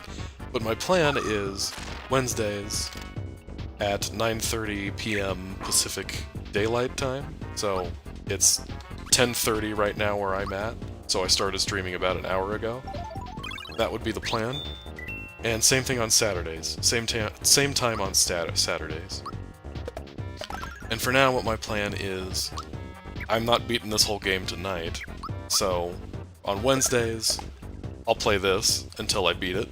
but my plan is Wednesdays at 9:30 p.m. Pacific Daylight Time, so it's 10:30 right now where I'm at, so I started streaming about an hour ago. That would be the plan. And same thing on Saturdays. Same time on Saturdays. And for now, what my plan is, I'm not beating this whole game tonight, so on Wednesdays, I'll play this until I beat it.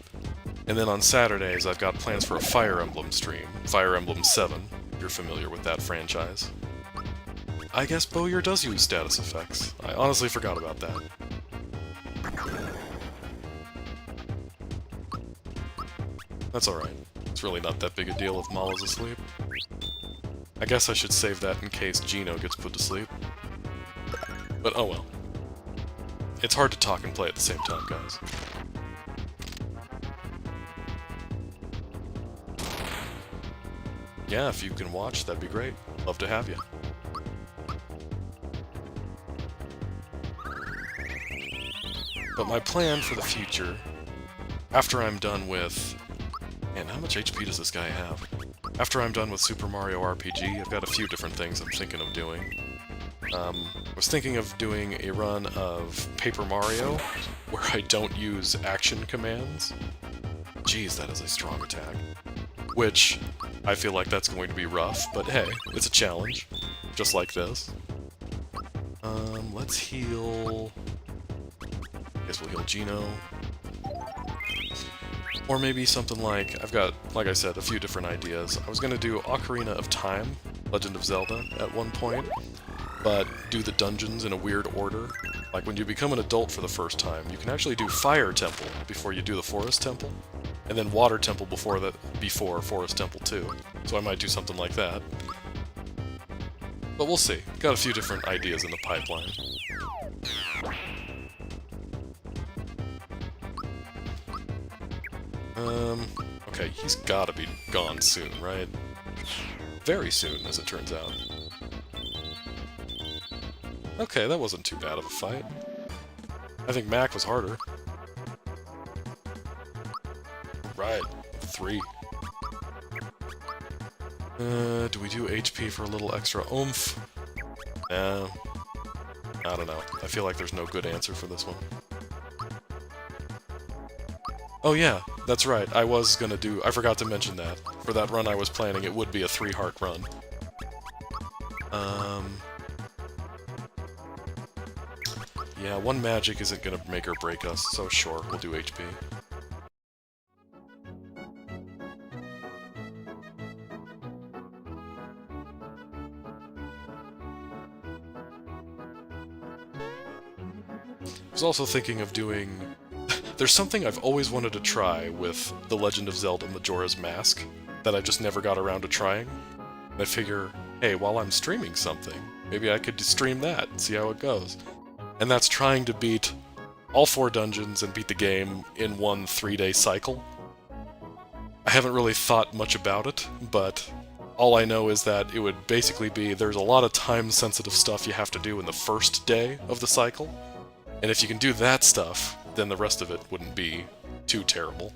And then on Saturdays, I've got plans for a Fire Emblem stream. Fire Emblem 7, if you're familiar with that franchise. I guess Bowyer does use status effects. I honestly forgot about that. That's alright. It's really not that big a deal if Malo's asleep. I guess I should save that in case Geno gets put to sleep. But oh well. It's hard to talk and play at the same time, guys. Yeah, if you can watch, that'd be great. Love to have you. But my plan for the future, after I'm done with... Man, how much HP does this guy have? After I'm done with Super Mario RPG, I've got a few different things I'm thinking of doing. I was thinking of doing a run of Paper Mario, where I don't use action commands. Jeez, that is a strong attack. Which, I feel like that's going to be rough, but hey, it's a challenge. Just like this. Let's heal... I guess we'll heal Geno. Or maybe something like... I've got, like I said, a few different ideas. I was going to do Ocarina of Time, Legend of Zelda, at one point, but do the dungeons in a weird order. Like when you become an adult for the first time, you can actually do Fire Temple before you do the Forest Temple, and then Water Temple before Forest Temple 2. So I might do something like that. But we'll see. Got a few different ideas in the pipeline. Okay, he's gotta be gone soon, right? Very soon, as it turns out. Okay, that wasn't too bad of a fight. I think Mac was harder. Right, 3. Do we do HP for a little extra oomph? I don't know. I feel like there's no good answer for this one. Oh yeah, that's right. I was gonna do... I forgot to mention that. For that run I was planning, it would be a 3-heart run. Yeah, one magic isn't gonna make or break us, so sure, we'll do HP. I was also thinking of doing... There's something I've always wanted to try with The Legend of Zelda Majora's Mask that I just never got around to trying. And I figure, hey, while I'm streaming something, maybe I could stream that and see how it goes. And that's trying to beat all 4 dungeons and beat the game in one 3-day cycle. I haven't really thought much about it, but all I know is that it would basically be there's a lot of time-sensitive stuff you have to do in the first day of the cycle. And if you can do that stuff, then the rest of it wouldn't be too terrible.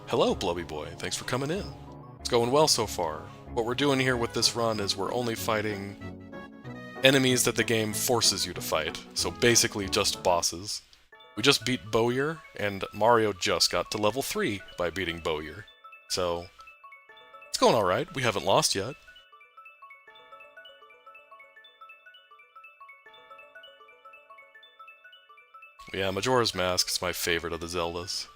Hello, Blubby Boy. Thanks for coming in. It's going well so far. What we're doing here with this run is we're only fighting enemies that the game forces you to fight, so basically just bosses. We just beat Bowyer, and Mario just got to level 3 by beating Bowyer. So, it's going alright. We haven't lost yet. Yeah, Majora's Mask is my favorite of the Zeldas.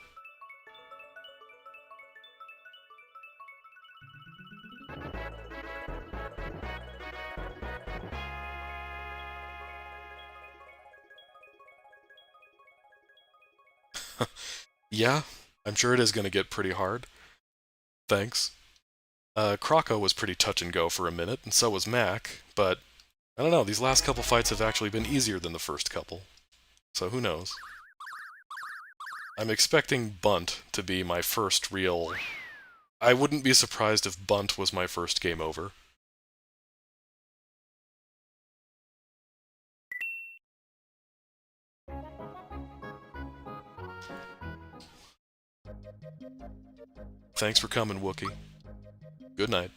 Yeah, I'm sure it is going to get pretty hard. Thanks. Croco was pretty touch and go for a minute, and so was Mac, but I don't know, these last couple fights have actually been easier than the first couple. So who knows? I'm expecting Bunt to be my first real... I wouldn't be surprised if Bunt was my first game over. Thanks for coming, Wookie. Good night.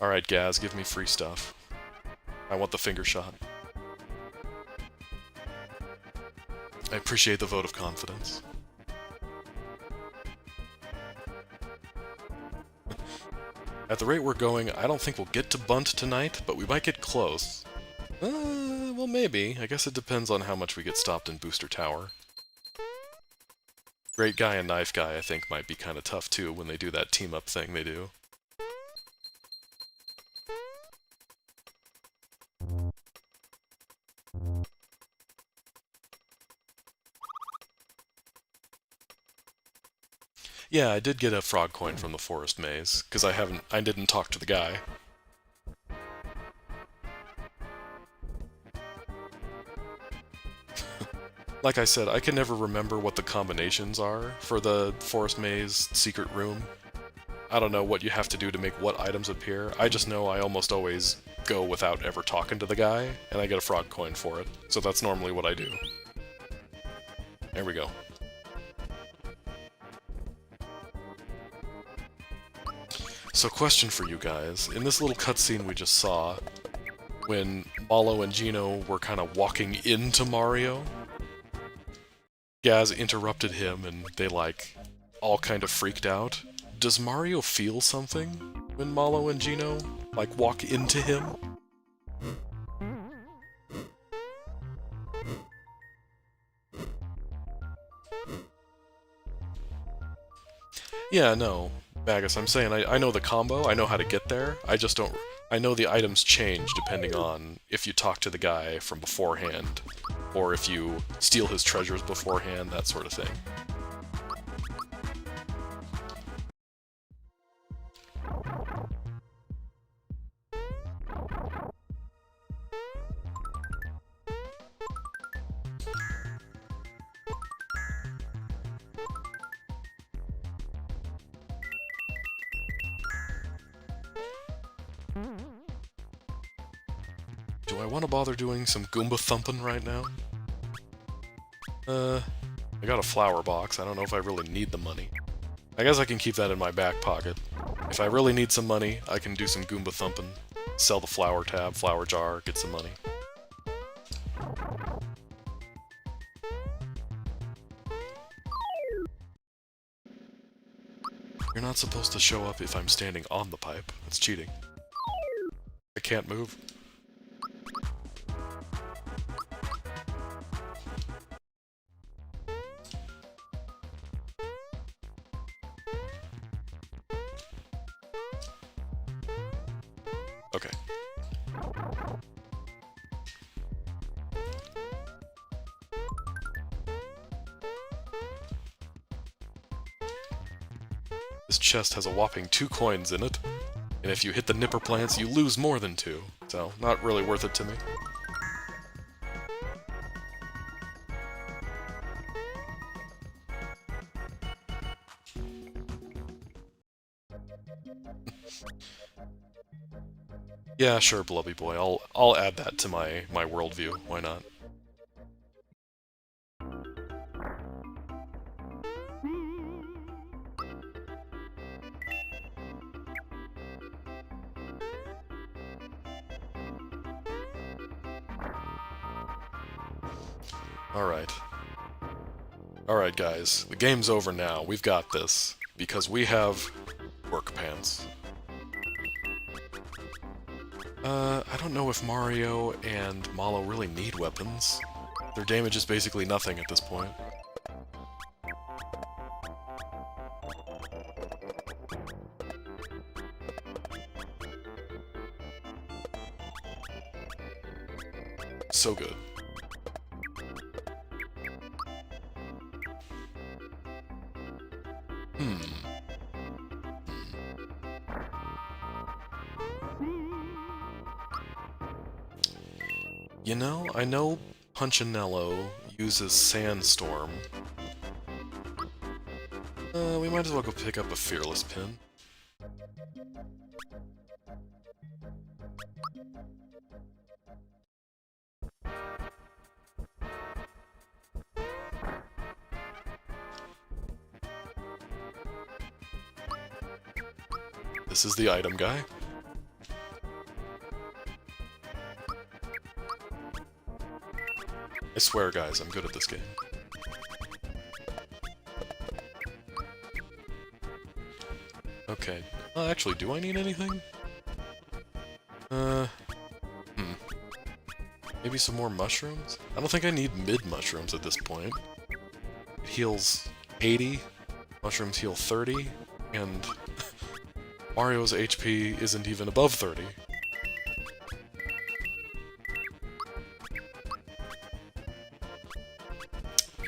Alright, Gaz, give me free stuff. I want the finger shot. I appreciate the vote of confidence. At the rate we're going, I don't think we'll get to Bunt tonight, but we might get close. Well, maybe. I guess it depends on how much we get stopped in Booster Tower. Great Guy and Knife Guy, I think, might be kind of tough, too, when they do that team-up thing they do. Yeah, I did get a frog coin from the forest maze, because I didn't talk to the guy. Like I said, I can never remember what the combinations are for the forest maze secret room. I don't know what you have to do to make what items appear. I just know I almost always go without ever talking to the guy, and I get a frog coin for it. So that's normally what I do. There we go. So question for you guys. In this little cutscene we just saw, when Mallow and Geno were kind of walking into Mario, Gaz interrupted him and they, like, all kind of freaked out. Does Mario feel something when Mallow and Geno, like, walk into him? Yeah, no. Bagus, I'm saying I know the combo, I know how to get there, I just don't... I know the items change depending on if you talk to the guy from beforehand, or if you steal his treasures beforehand, that sort of thing. Do I want to bother doing some Goomba thumping right now? I got a flower box. I don't know if I really need the money. I guess I can keep that in my back pocket. If I really need some money, I can do some Goomba thumping. Sell the flower tab, flower jar, get some money. You're not supposed to show up if I'm standing on the pipe. That's cheating. I can't move. Okay. This chest has a whopping 2 coins in it, and if you hit the nipper plants, you lose more than 2, so not really worth it to me. Yeah, sure, Blubby Boy. I'll add that to my worldview. Why not? Alright. Alright, guys. The game's over now. We've got this. Because we have work pants. I don't know if Mario and Mallow really need weapons. Their damage is basically nothing at this point. So good. You know, I know Punchinello uses Sandstorm. We might as well go pick up a Fearless Pin. This is the item guy. I swear, guys, I'm good at this game. Okay. Actually, do I need anything? Maybe some more mushrooms? I don't think I need mid-mushrooms at this point. It heals 80, mushrooms heal 30, and Mario's HP isn't even above 30.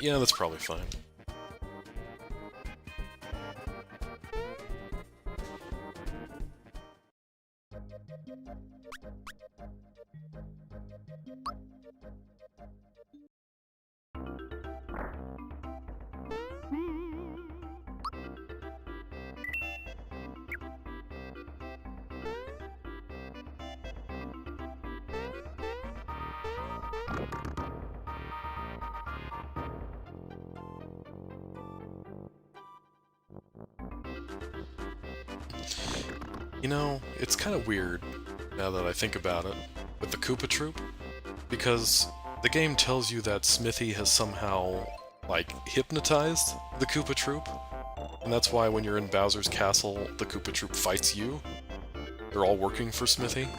Yeah, that's probably fine. You know, it's kind of weird, now that I think about it, with the Koopa Troop, because the game tells you that Smithy has somehow, like, hypnotized the Koopa Troop, and that's why when you're in Bowser's Castle, the Koopa Troop fights you. They're all working for Smithy,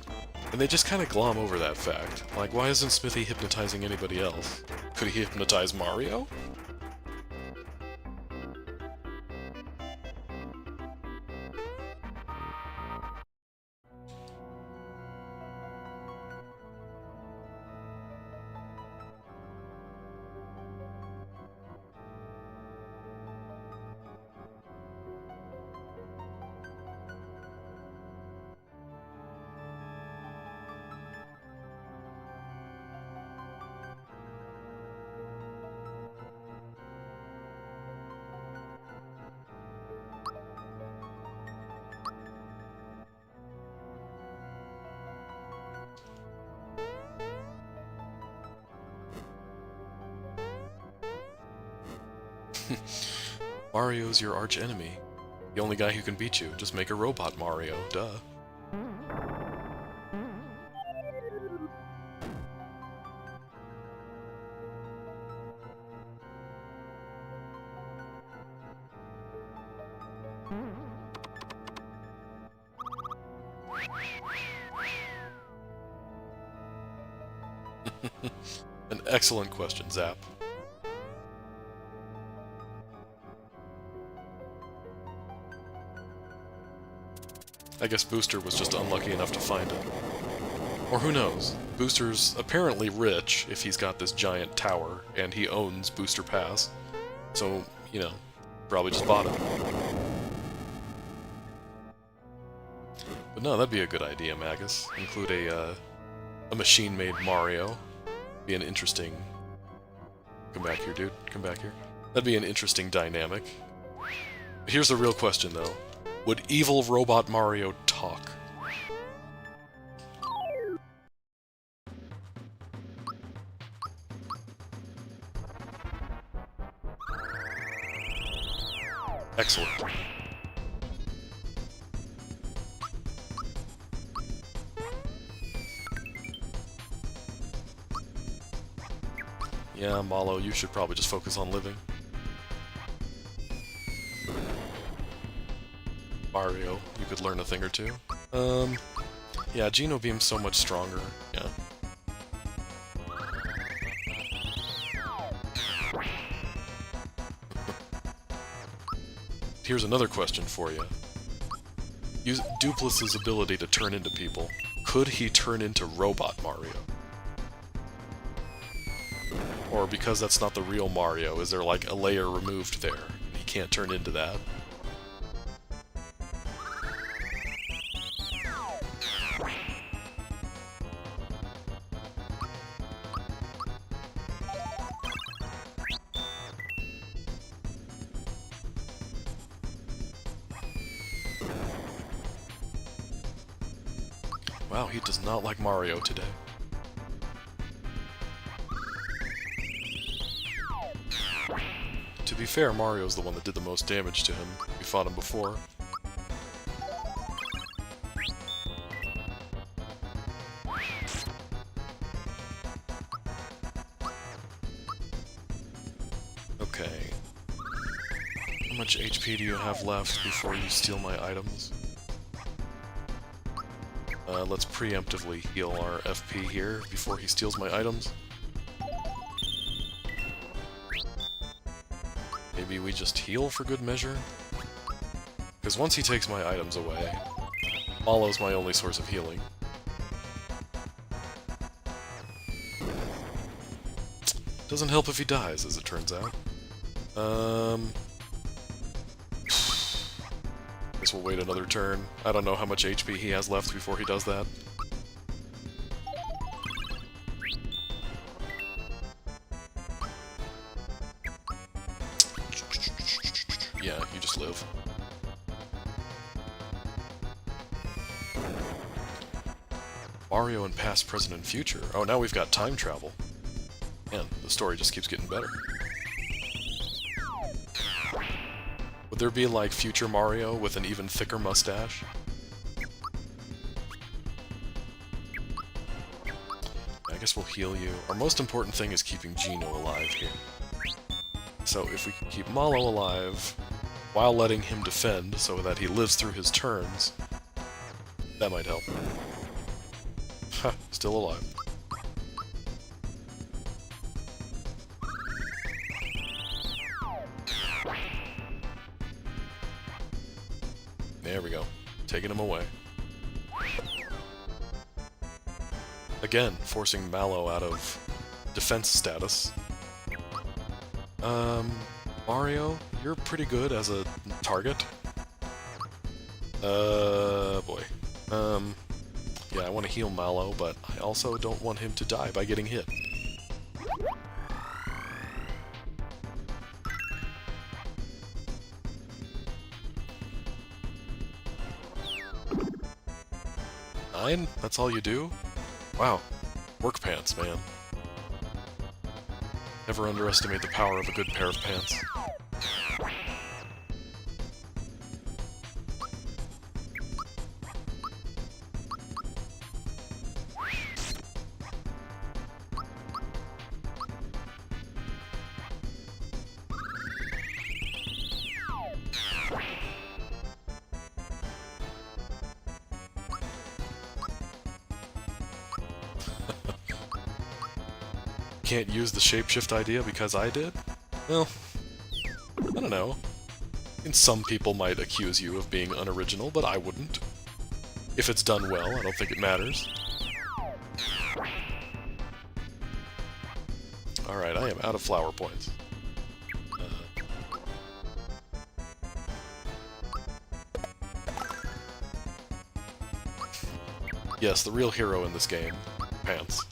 and they just kind of glom over that fact. Like, why isn't Smithy hypnotizing anybody else? Could he hypnotize Mario? Mario's your arch enemy. The only guy who can beat you. Just make a robot Mario, duh. An excellent question, Zap. I guess Booster was just unlucky enough to find it. Or who knows? Booster's apparently rich if he's got this giant tower, and he owns Booster Pass. So, you know, probably just bought it. But no, that'd be a good idea, Magus. Include a machine-made Mario. Be an interesting... Come back here, dude. Come back here. That'd be an interesting dynamic. Here's the real question, though. Would evil robot Mario talk? Excellent. Yeah, Malo, you should probably just focus on living. Mario, you could learn a thing or two. Yeah, Geno Beam's so much stronger. Yeah. Here's another question for you. Use Duplus's ability to turn into people. Could he turn into Robot Mario? Or because that's not the real Mario, is there like a layer removed there? He can't turn into that. Wow, he does not like Mario today. To be fair, Mario's the one that did the most damage to him. We fought him before. Okay. How much HP do you have left before you steal my items? Let's preemptively heal our FP here before he steals my items. Maybe we just heal for good measure? Because once he takes my items away, Malo's my only source of healing. Doesn't help if he dies, as it turns out. Guess we'll wait another turn. I don't know how much HP he has left before he does that. Yeah, you just live. Mario in past, present, and future. Oh, now we've got time travel. Man, the story just keeps getting better. Would there be, like, future Mario with an even thicker mustache? I guess we'll heal you. Our most important thing is keeping Geno alive here. So if we can keep Malo alive, while letting him defend so that he lives through his turns, that might help. Ha, still alive. There we go. Taking him away. Again, forcing Malo out of defense status. Mario, you're pretty good as a target. Boy. Yeah, I want to heal Malo, but I also don't want him to die by getting hit. Nine? That's all you do? Wow. Work pants, man. Never underestimate the power of a good pair of pants. Can't use the shapeshift idea because I did? Well, I don't know. And some people might accuse you of being unoriginal, but I wouldn't. If it's done well, I don't think it matters. Alright, I am out of flower points. Yes, the real hero in this game. Pants.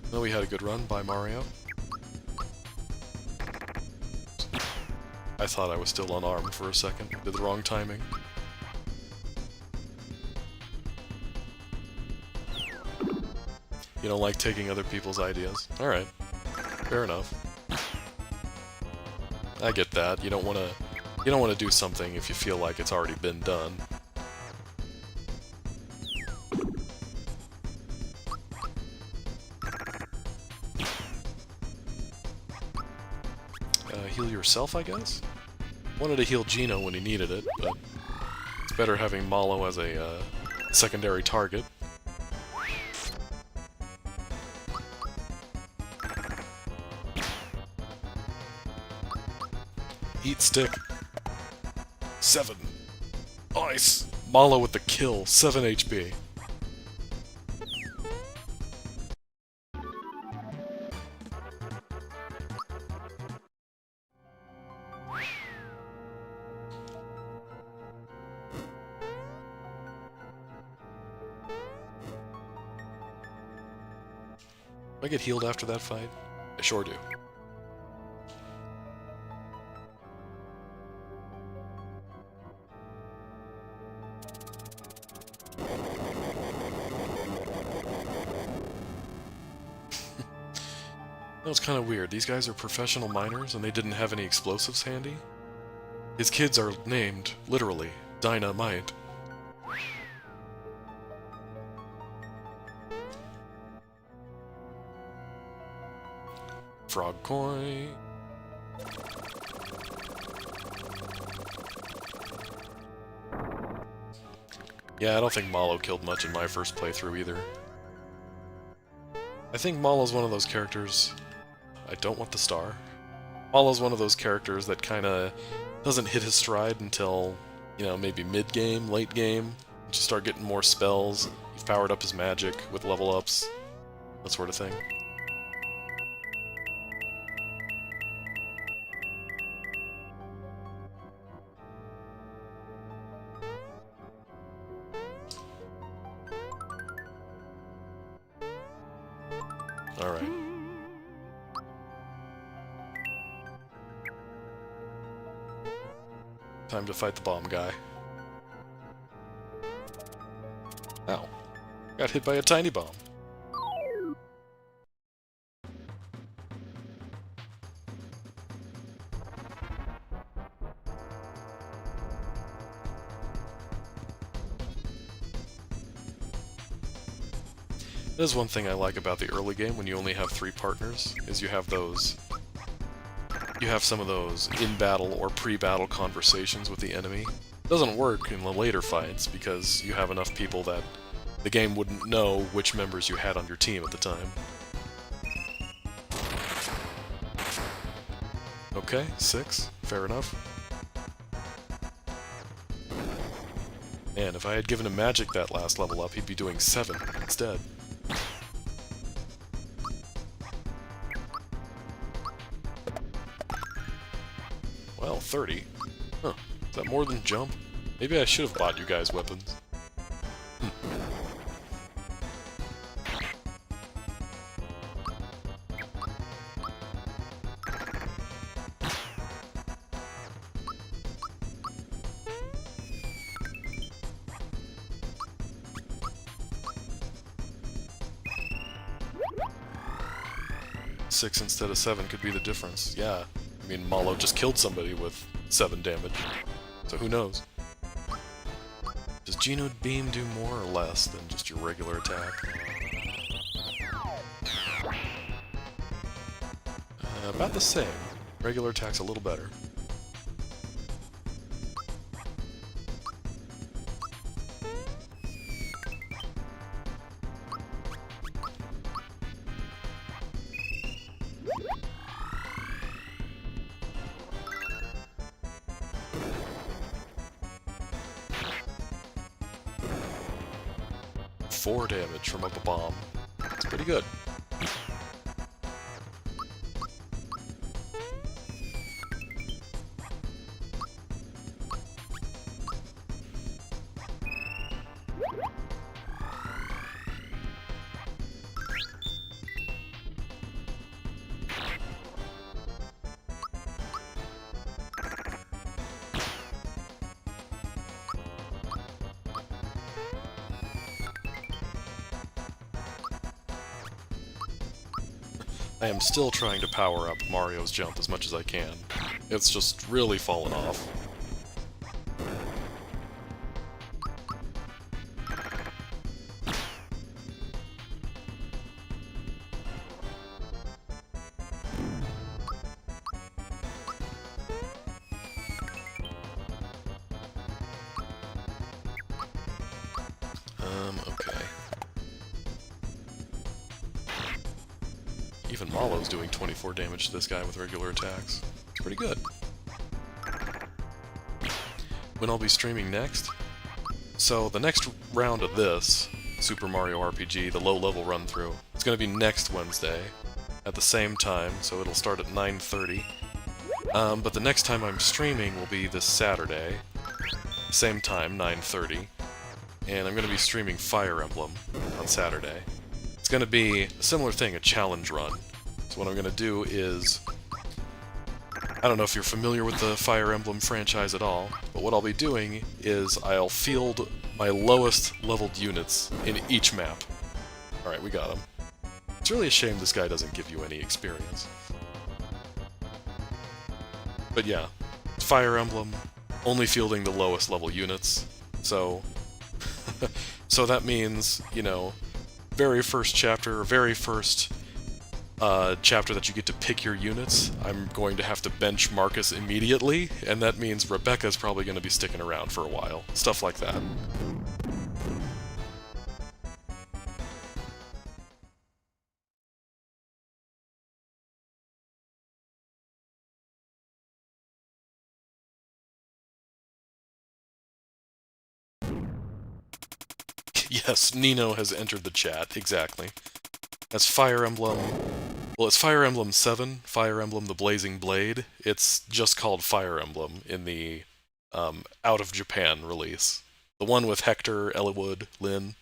Well, we had a good run by Mario. I thought I was still unarmed for a second. Did the wrong timing. You don't like taking other people's ideas. Alright. Fair enough. I get that. You don't want to do something if you feel like it's already been done. Heal yourself, I guess? Wanted to heal Geno when he needed it, but it's better having Mallow as a secondary target. Eat stick. 7. Nice! Mallow with the kill. 7 HP. Do I get healed after that fight? I sure do. That was kind of weird. These guys are professional miners and they didn't have any explosives handy? His kids are named, literally, Dynamite. Frog coin. Yeah, I don't think Mallow killed much in my first playthrough either. I think Mallow's one of those characters... I don't want the star. Mallow's one of those characters that kinda doesn't hit his stride until, you know, maybe mid-game, late game. Just start getting more spells. You've powered up his magic with level ups. That sort of thing. Alright. Time to fight the bomb guy. Ow. Got hit by a tiny bomb. That is one thing I like about the early game when you only have 3 partners, is you have those... You have some of those in-battle or pre-battle conversations with the enemy. It doesn't work in the later fights because you have enough people that the game wouldn't know which members you had on your team at the time. Okay, 6. Fair enough. Man, if I had given him magic that last level up, he'd be doing 7 instead. Well, 30. Huh. Is that more than jump? Maybe I should have bought you guys weapons. Six instead of 7 could be the difference. Yeah. I mean, Mallow just killed somebody with 7 damage. So who knows? Does Geno Beam do more or less than just your regular attack? About the same. Regular attack's a little better. 24 damage from a bomb. It's pretty good. I am still trying to power up Mario's jump as much as I can. It's just really fallen off. Okay. Even Malo's doing 24 damage to this guy with regular attacks. It's pretty good. When I'll be streaming next? So the next round of this, Super Mario RPG, the low-level run-through, it's going to be next Wednesday at the same time, so it'll start at 9:30. But the next time I'm streaming will be this Saturday, same time, 9:30, and I'm going to be streaming Fire Emblem on Saturday. It's going to be a similar thing, a challenge run. So what I'm going to do is... I don't know if you're familiar with the Fire Emblem franchise at all, but what I'll be doing is I'll field my lowest leveled units in each map. Alright, we got him. It's really a shame this guy doesn't give you any experience. But yeah, Fire Emblem, only fielding the lowest level units, so... so that means, you know, very first chapter, very first chapter that you get to pick your units, I'm going to have to bench Marcus immediately, and that means Rebecca's probably going to be sticking around for a while. Stuff like that. Yes, Nino has entered the chat, exactly. That's Fire Emblem... Well, it's Fire Emblem 7, Fire Emblem the Blazing Blade. It's just called Fire Emblem in the out of Japan release. The one with Hector, Eliwood, Lyn.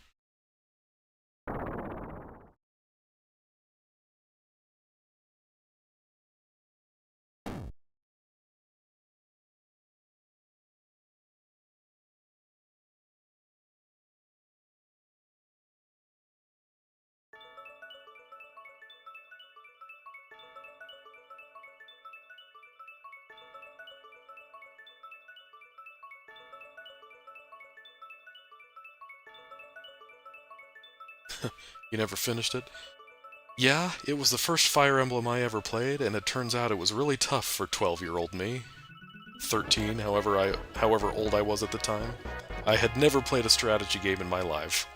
You never finished it? Yeah, it was the first Fire Emblem I ever played, and it turns out it was really tough for 12-year-old me. 13, however old I was at the time. I had never played a strategy game in my life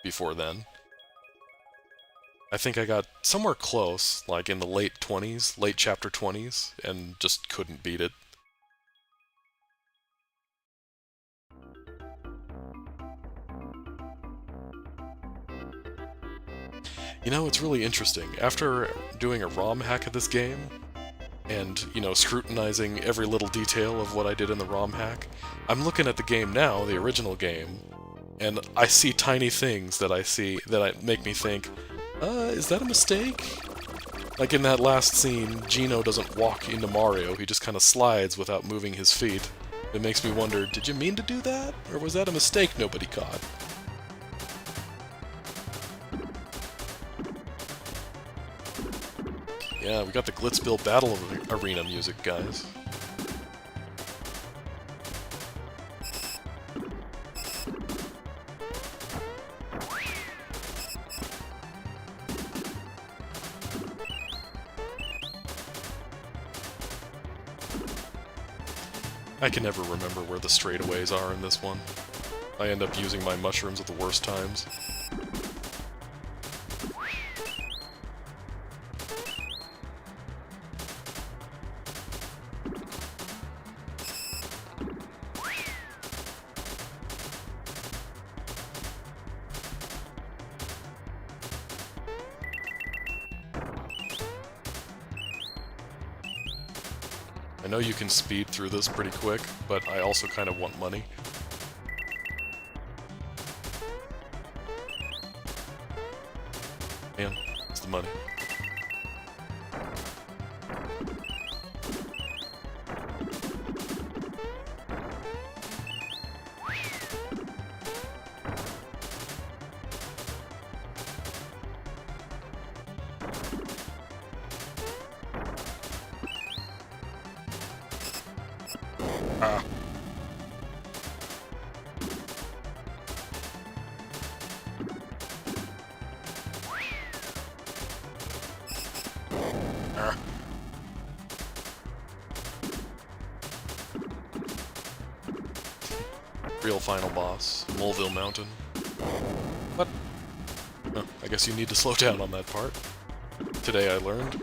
before then. I think I got somewhere close, like in the late 20s, late chapter 20s, and just couldn't beat it. You know, it's really interesting. After doing a ROM hack of this game, and, you know, scrutinizing every little detail of what I did in the ROM hack, I'm looking at the game now, the original game, and I see tiny things that make me think, is that a mistake? Like in that last scene, Geno doesn't walk into Mario, he just kind of slides without moving his feet. It makes me wonder, did you mean to do that? Or was that a mistake nobody caught? Yeah, we got the Glitzbill Battle Arena music, guys. I can never remember where the straightaways are in this one. I end up using my mushrooms at the worst times. I know you can speed through this pretty quick, but I also kind of want money. Man, it's the money. Ah. Ah. Real final boss, Moleville Mountain. What? Oh, I guess you need to slow down on that part. Today I learned.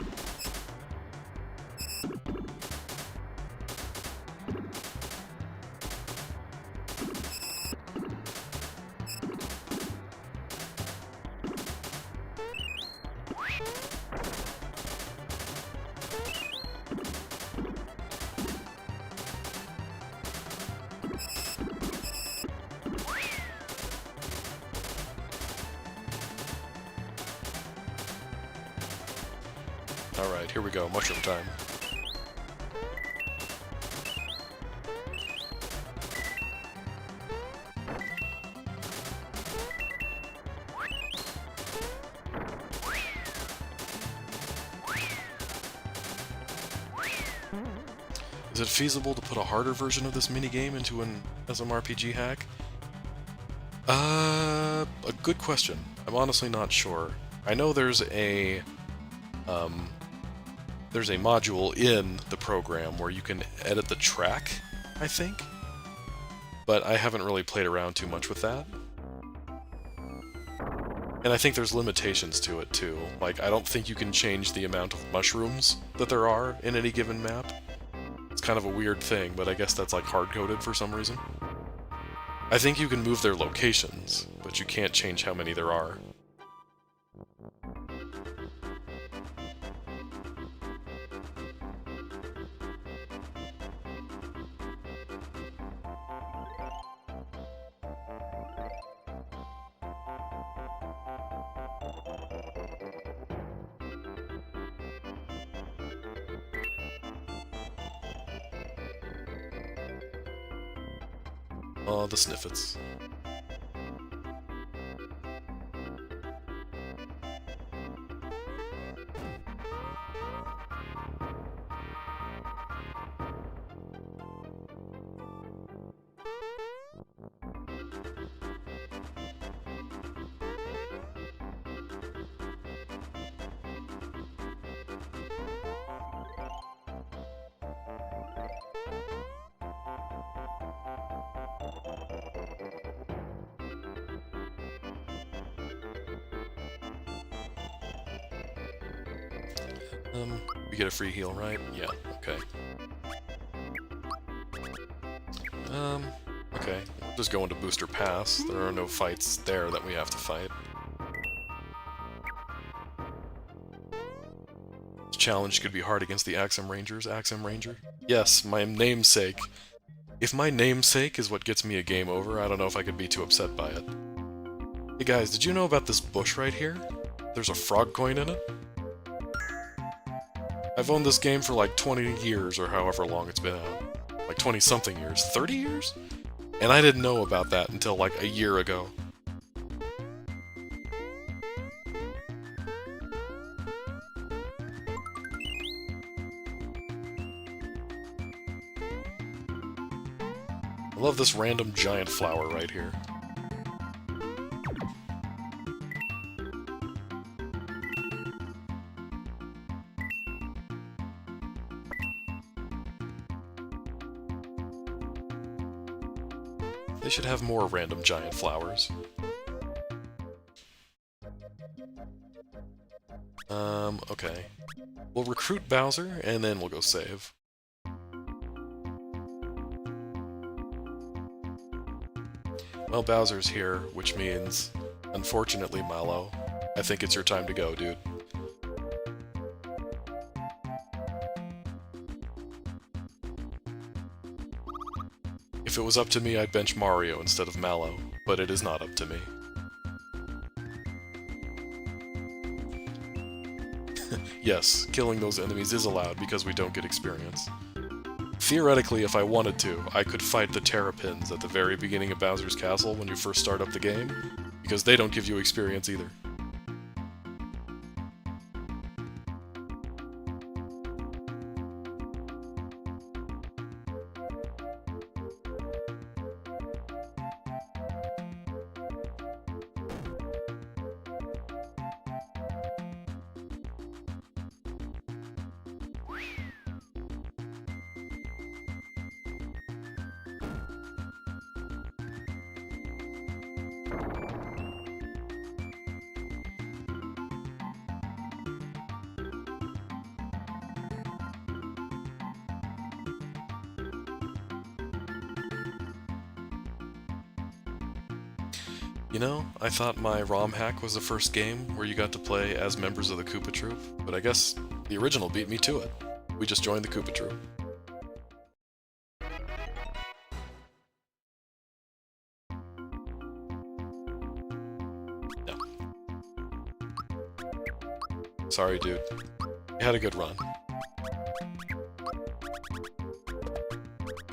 Alright, here we go, mushroom time. Is it feasible to put a harder version of this minigame into an SMRPG hack? A good question. I'm honestly not sure. I know there's a module in the program where you can edit the track, I think? But I haven't really played around too much with that. And I think there's limitations to it too. Like, I don't think you can change the amount of mushrooms that there are in any given map. It's kind of a weird thing, but I guess that's like hard-coded for some reason. I think you can move their locations, but you can't change how many there are. Oh, the Sniffets. We get a free heal, right? Yeah, okay. Okay. Just go into Booster Pass. There are no fights there that we have to fight. This challenge could be hard against the Axum Rangers. Axum Ranger? Yes, my namesake. If my namesake is what gets me a game over, I don't know if I could be too upset by it. Hey guys, did you know about this bush right here? There's a frog coin in it? I've owned this game for like 20 years or however long it's been out. Like 20-something years. 30 years? And I didn't know about that until like a year ago. I love this random giant flower right here. They should have more random giant flowers. Okay. We'll recruit Bowser, and then we'll go save. Well, Bowser's here, which means, unfortunately, Mallow, I think it's your time to go, dude. If it was up to me, I'd bench Mario instead of Mallow, but it is not up to me. Yes, killing those enemies is allowed because we don't get experience. Theoretically, if I wanted to, I could fight the Terrapins at the very beginning of Bowser's Castle when you first start up the game, because they don't give you experience either. You know, I thought my ROM hack was the first game where you got to play as members of the Koopa Troop, but I guess the original beat me to it. We just joined the Koopa Troop. No. Sorry, dude. You had a good run.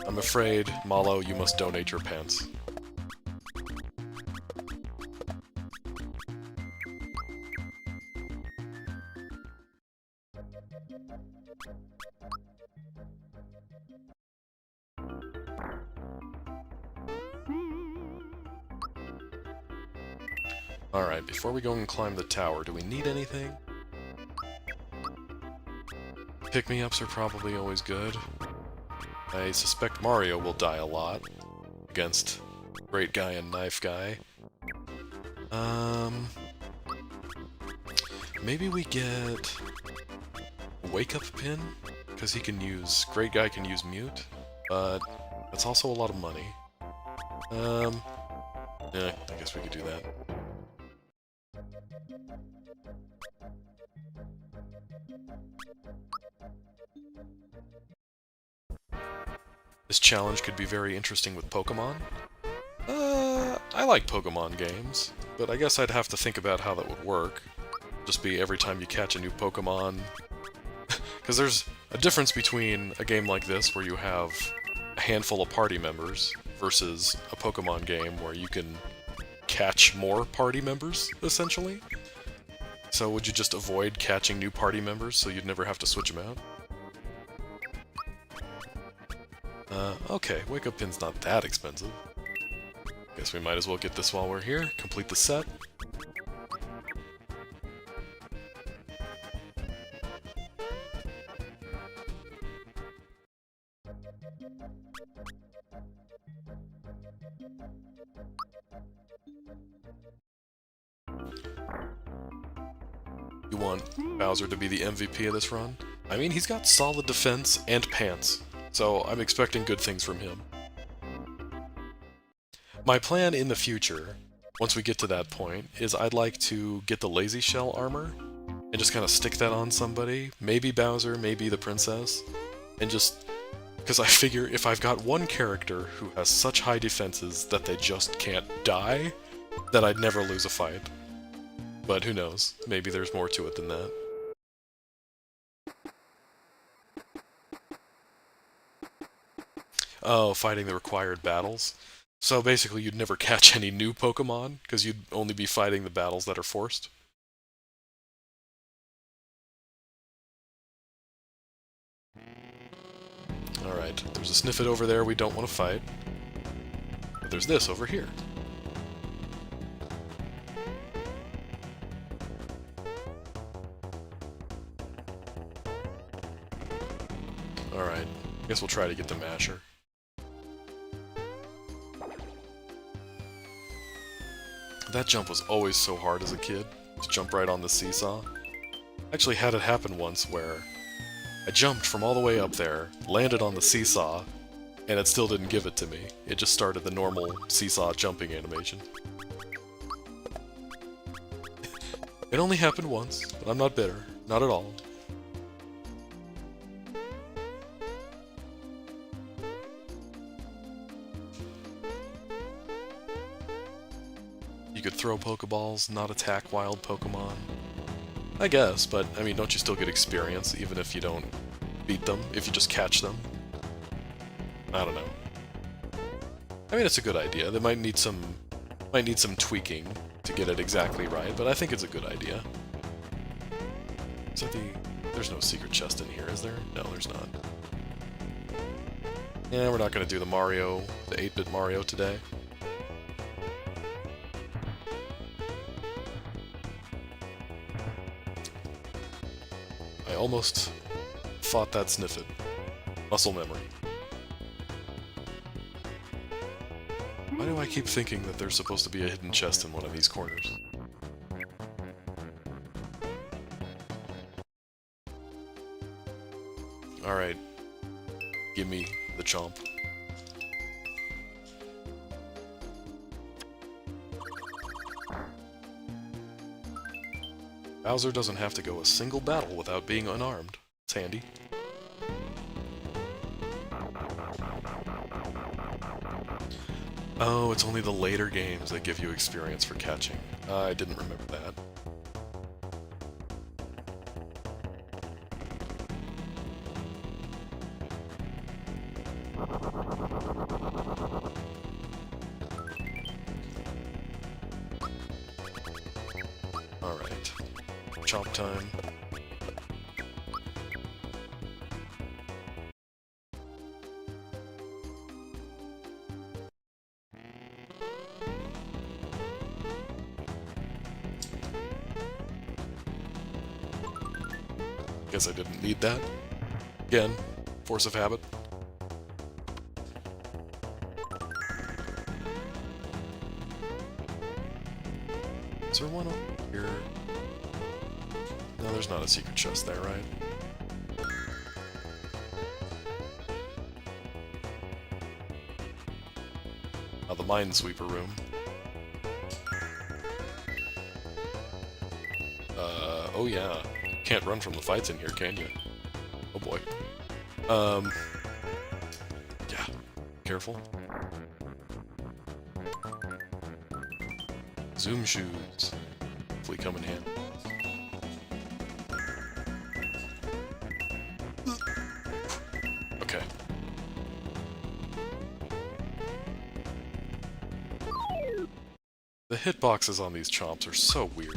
I'm afraid, Mallow, you must donate your pants. Alright, before we go and climb the tower, do we need anything? Pick-me-ups are probably always good. I suspect Mario will die a lot against Great Guy and Knife Guy. Maybe we get a Wake-Up Pin? Because he can use... Great Guy can use Mute, but that's also a lot of money. Yeah, I guess we could do that. This challenge could be very interesting with Pokemon. I like Pokemon games, but I guess I'd have to think about how that would work. Just be every time you catch a new Pokemon. Because there's a difference between a game like this where you have a handful of party members versus a Pokemon game where you can catch more party members, essentially. So would you just avoid catching new party members so you'd never have to switch them out? Okay, Wake-Up Pin's not that expensive. Guess we might as well get this while we're here, complete the set. You want Bowser to be the MVP of this run? I mean, he's got solid defense and pants, so I'm expecting good things from him. My plan in the future, once we get to that point, is I'd like to get the Lazy Shell armor and just kind of stick that on somebody, maybe Bowser, maybe the princess, and just... because I figure if I've got one character who has such high defenses that they just can't die, that I'd never lose a fight. But who knows, maybe there's more to it than that. Oh, fighting the required battles? So basically you'd never catch any new Pokemon, because you'd only be fighting the battles that are forced? Alright, there's a Sniffet over there we don't want to fight. But there's this over here. Alright, I guess we'll try to get the Masher. That jump was always so hard as a kid, to jump right on the seesaw. I actually had it happen once where I jumped from all the way up there, landed on the seesaw, and it still didn't give it to me. It just started the normal seesaw jumping animation. It only happened once, but I'm not bitter. Not at all. You could throw Pokeballs, not attack wild Pokemon. I guess, but, I mean, don't you still get experience, even if you don't beat them, if you just catch them? I don't know. I mean, it's a good idea. They might need some tweaking to get it exactly right, but I think it's a good idea. Is that the... There's no secret chest in here, is there? No, there's not. Yeah, we're not going to do the 8-bit Mario today. I almost fought that Sniffed. Muscle memory. Why do I keep thinking that there's supposed to be a hidden chest in one of these corners? Alright. Give me the chomp. Bowser doesn't have to go a single battle without being unarmed. It's handy. Oh, it's only the later games that give you experience for catching. I didn't remember that. Alright. Chomp time. Guess I didn't need that. Again, force of habit. Is there one over here? No, there's not a secret chest there, right? Oh, the Minesweeper room. Oh yeah. Can't run from the fights in here, can you? Oh boy. Yeah. Careful. Zoom shoes. Hopefully come in handy. Okay. The hitboxes on these chomps are so weird.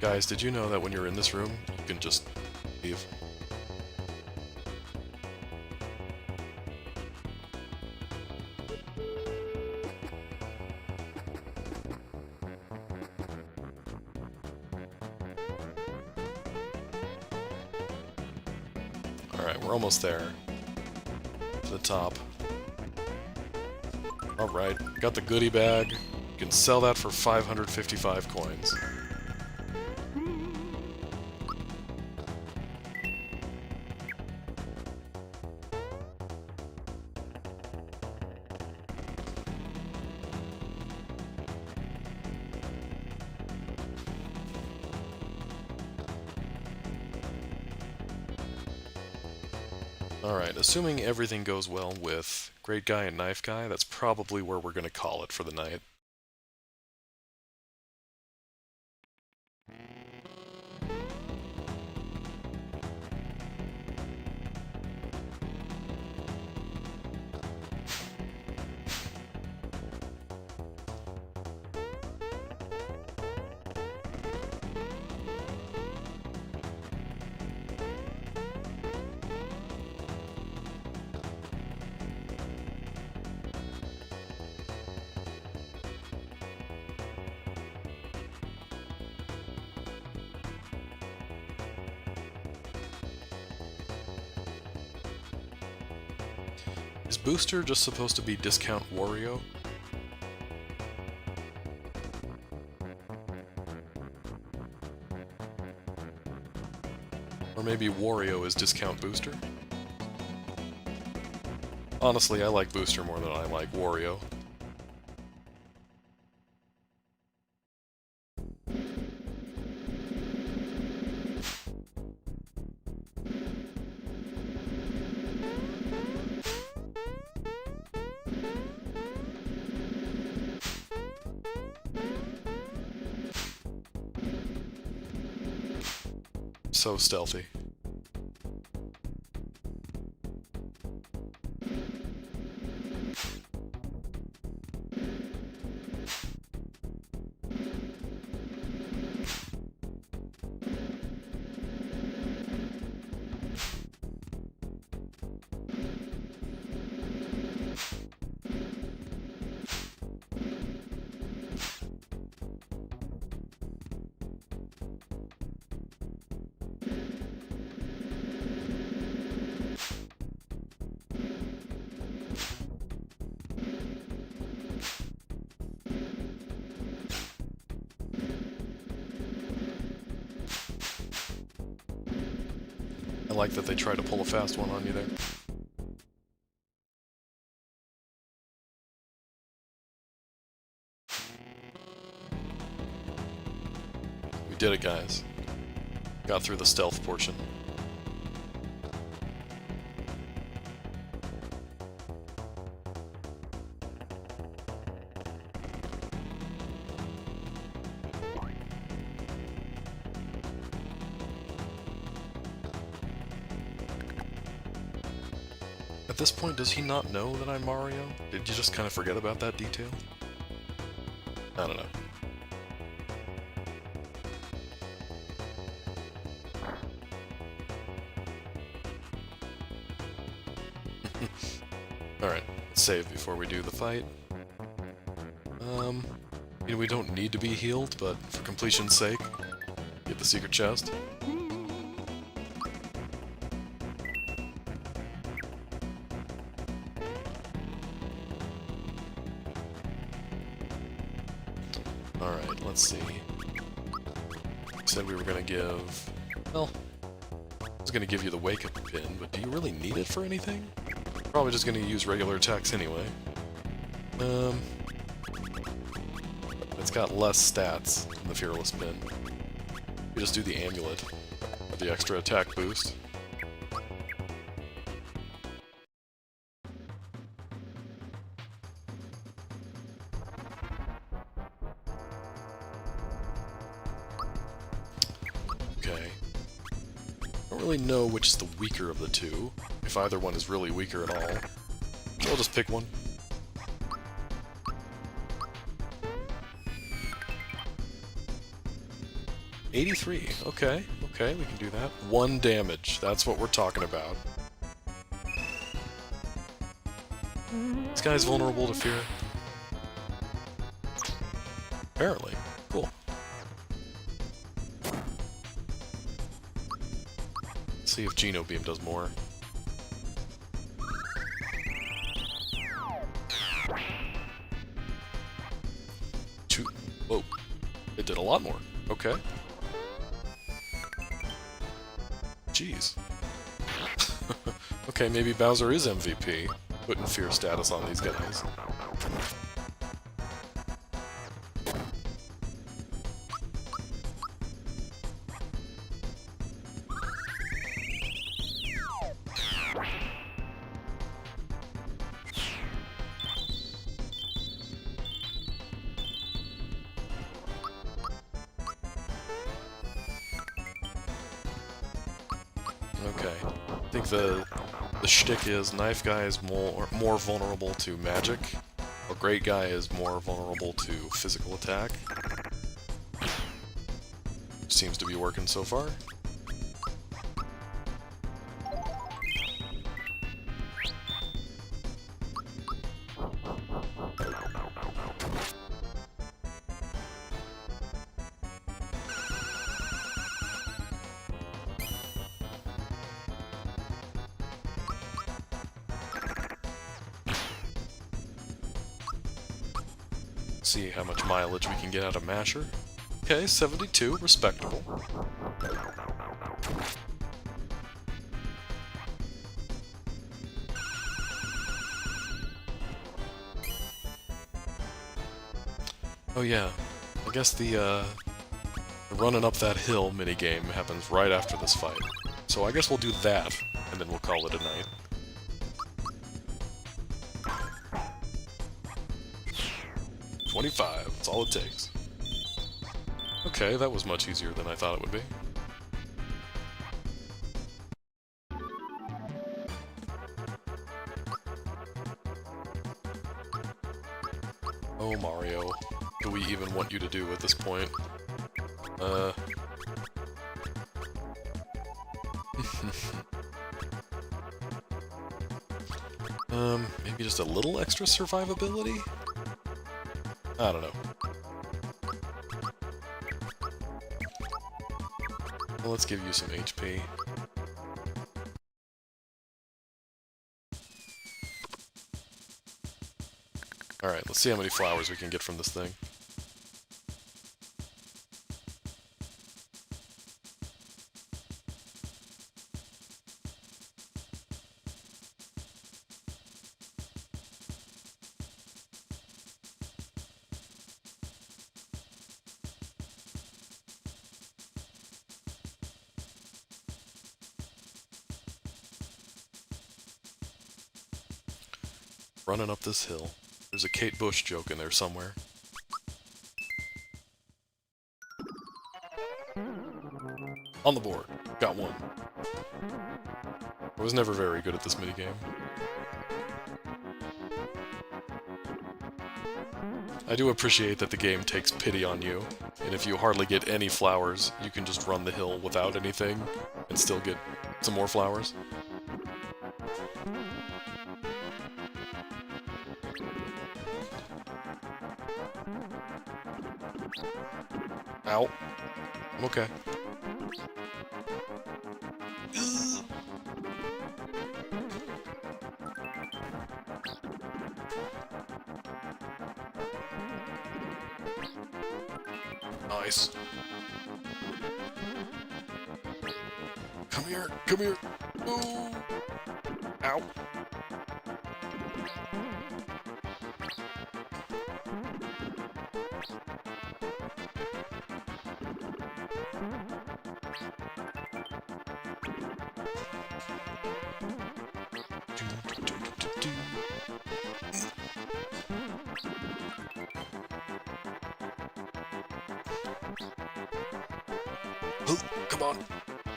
Guys, did you know that when you're in this room, you can just leave? Alright, we're almost there. To the top. Alright, got the goodie bag. You can sell that for 555 coins. Alright, assuming everything goes well with Great Guy and Knife Guy, that's probably where we're going to call it for the night. Is Booster just supposed to be Discount Wario? Or maybe Wario is discount Booster? Honestly, I like Booster more than I like Wario. So stealthy. I like that they try to pull a fast one on you there. We did it, guys. Got through the stealth portion. At this point, does he not know that I'm Mario? Did you just kind of forget about that detail? I don't know. Alright, let's save before we do the fight. You know, we don't need to be healed, but for completion's sake, get the secret chest. Alright, let's see. Said we were gonna give... Well, I was gonna give you the wake-up pin, but do you really need it for anything? Probably just gonna use regular attacks anyway. It's got less stats than the Fearless Pin. You just do the amulet with the extra attack boost. Okay. I don't really know which is the weaker of the two, if either one is really weaker at all. So I'll just pick one. $83. Okay, okay, we can do that. 1 damage. That's what we're talking about. This guy's vulnerable to fear. Apparently. Cool. Let's see if Geno Beam does more. Whoa. It did a lot more. Okay. Jeez. Okay, maybe Bowser is MVP, putting fear status on these guys. Okay. I think the shtick is Knife Guy is more vulnerable to magic, while Great Guy is more vulnerable to physical attack. Seems to be working so far. See how much mileage we can get out of Masher. Okay, 72, respectable. Oh yeah, I guess the running up that hill minigame happens right after this fight. So I guess we'll do that, and then we'll call it a night. $25, that's all it takes. Okay, that was much easier than I thought it would be. Oh, Mario. What do we even want you to do at this point? Maybe just a little extra survivability? I don't know. Well, let's give you some HP. Alright, let's see how many flowers we can get from this thing. Running up this hill. There's a Kate Bush joke in there somewhere. On the board. Got one. I was never very good at this minigame. I do appreciate that the game takes pity on you, and if you hardly get any flowers, you can just run the hill without anything and still get some more flowers. Ow. I'm okay. Nice. Come here, come here. Ooh. Ow. Oh, come on.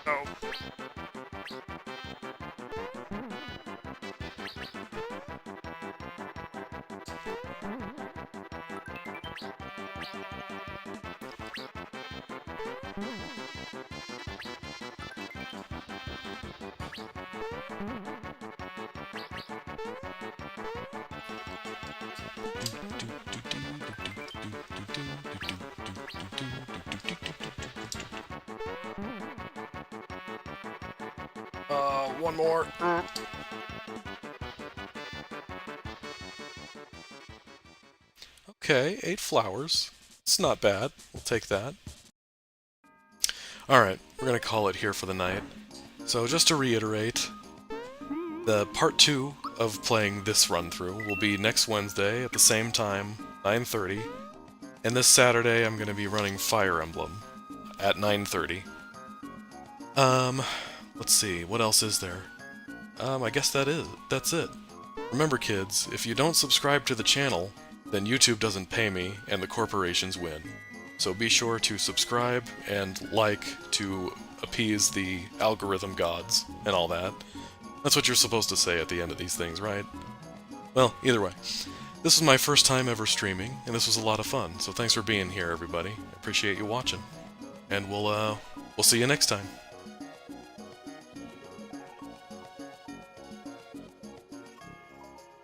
Oh. One more. Okay, 8 flowers. It's not bad. We'll take that. Alright, we're gonna call it here for the night. So just to reiterate, the part 2 of playing this run-through will be next Wednesday at the same time, 9:30. And this Saturday I'm gonna be running Fire Emblem at 9:30. Let's see, what else is there? I guess that's it. Remember kids, if you don't subscribe to the channel, then YouTube doesn't pay me and the corporations win. So be sure to subscribe and like to appease the algorithm gods and all that. That's what you're supposed to say at the end of these things, right? Well, either way. This was my first time ever streaming, and this was a lot of fun, so thanks for being here everybody. I appreciate you watching. And we'll see you next time.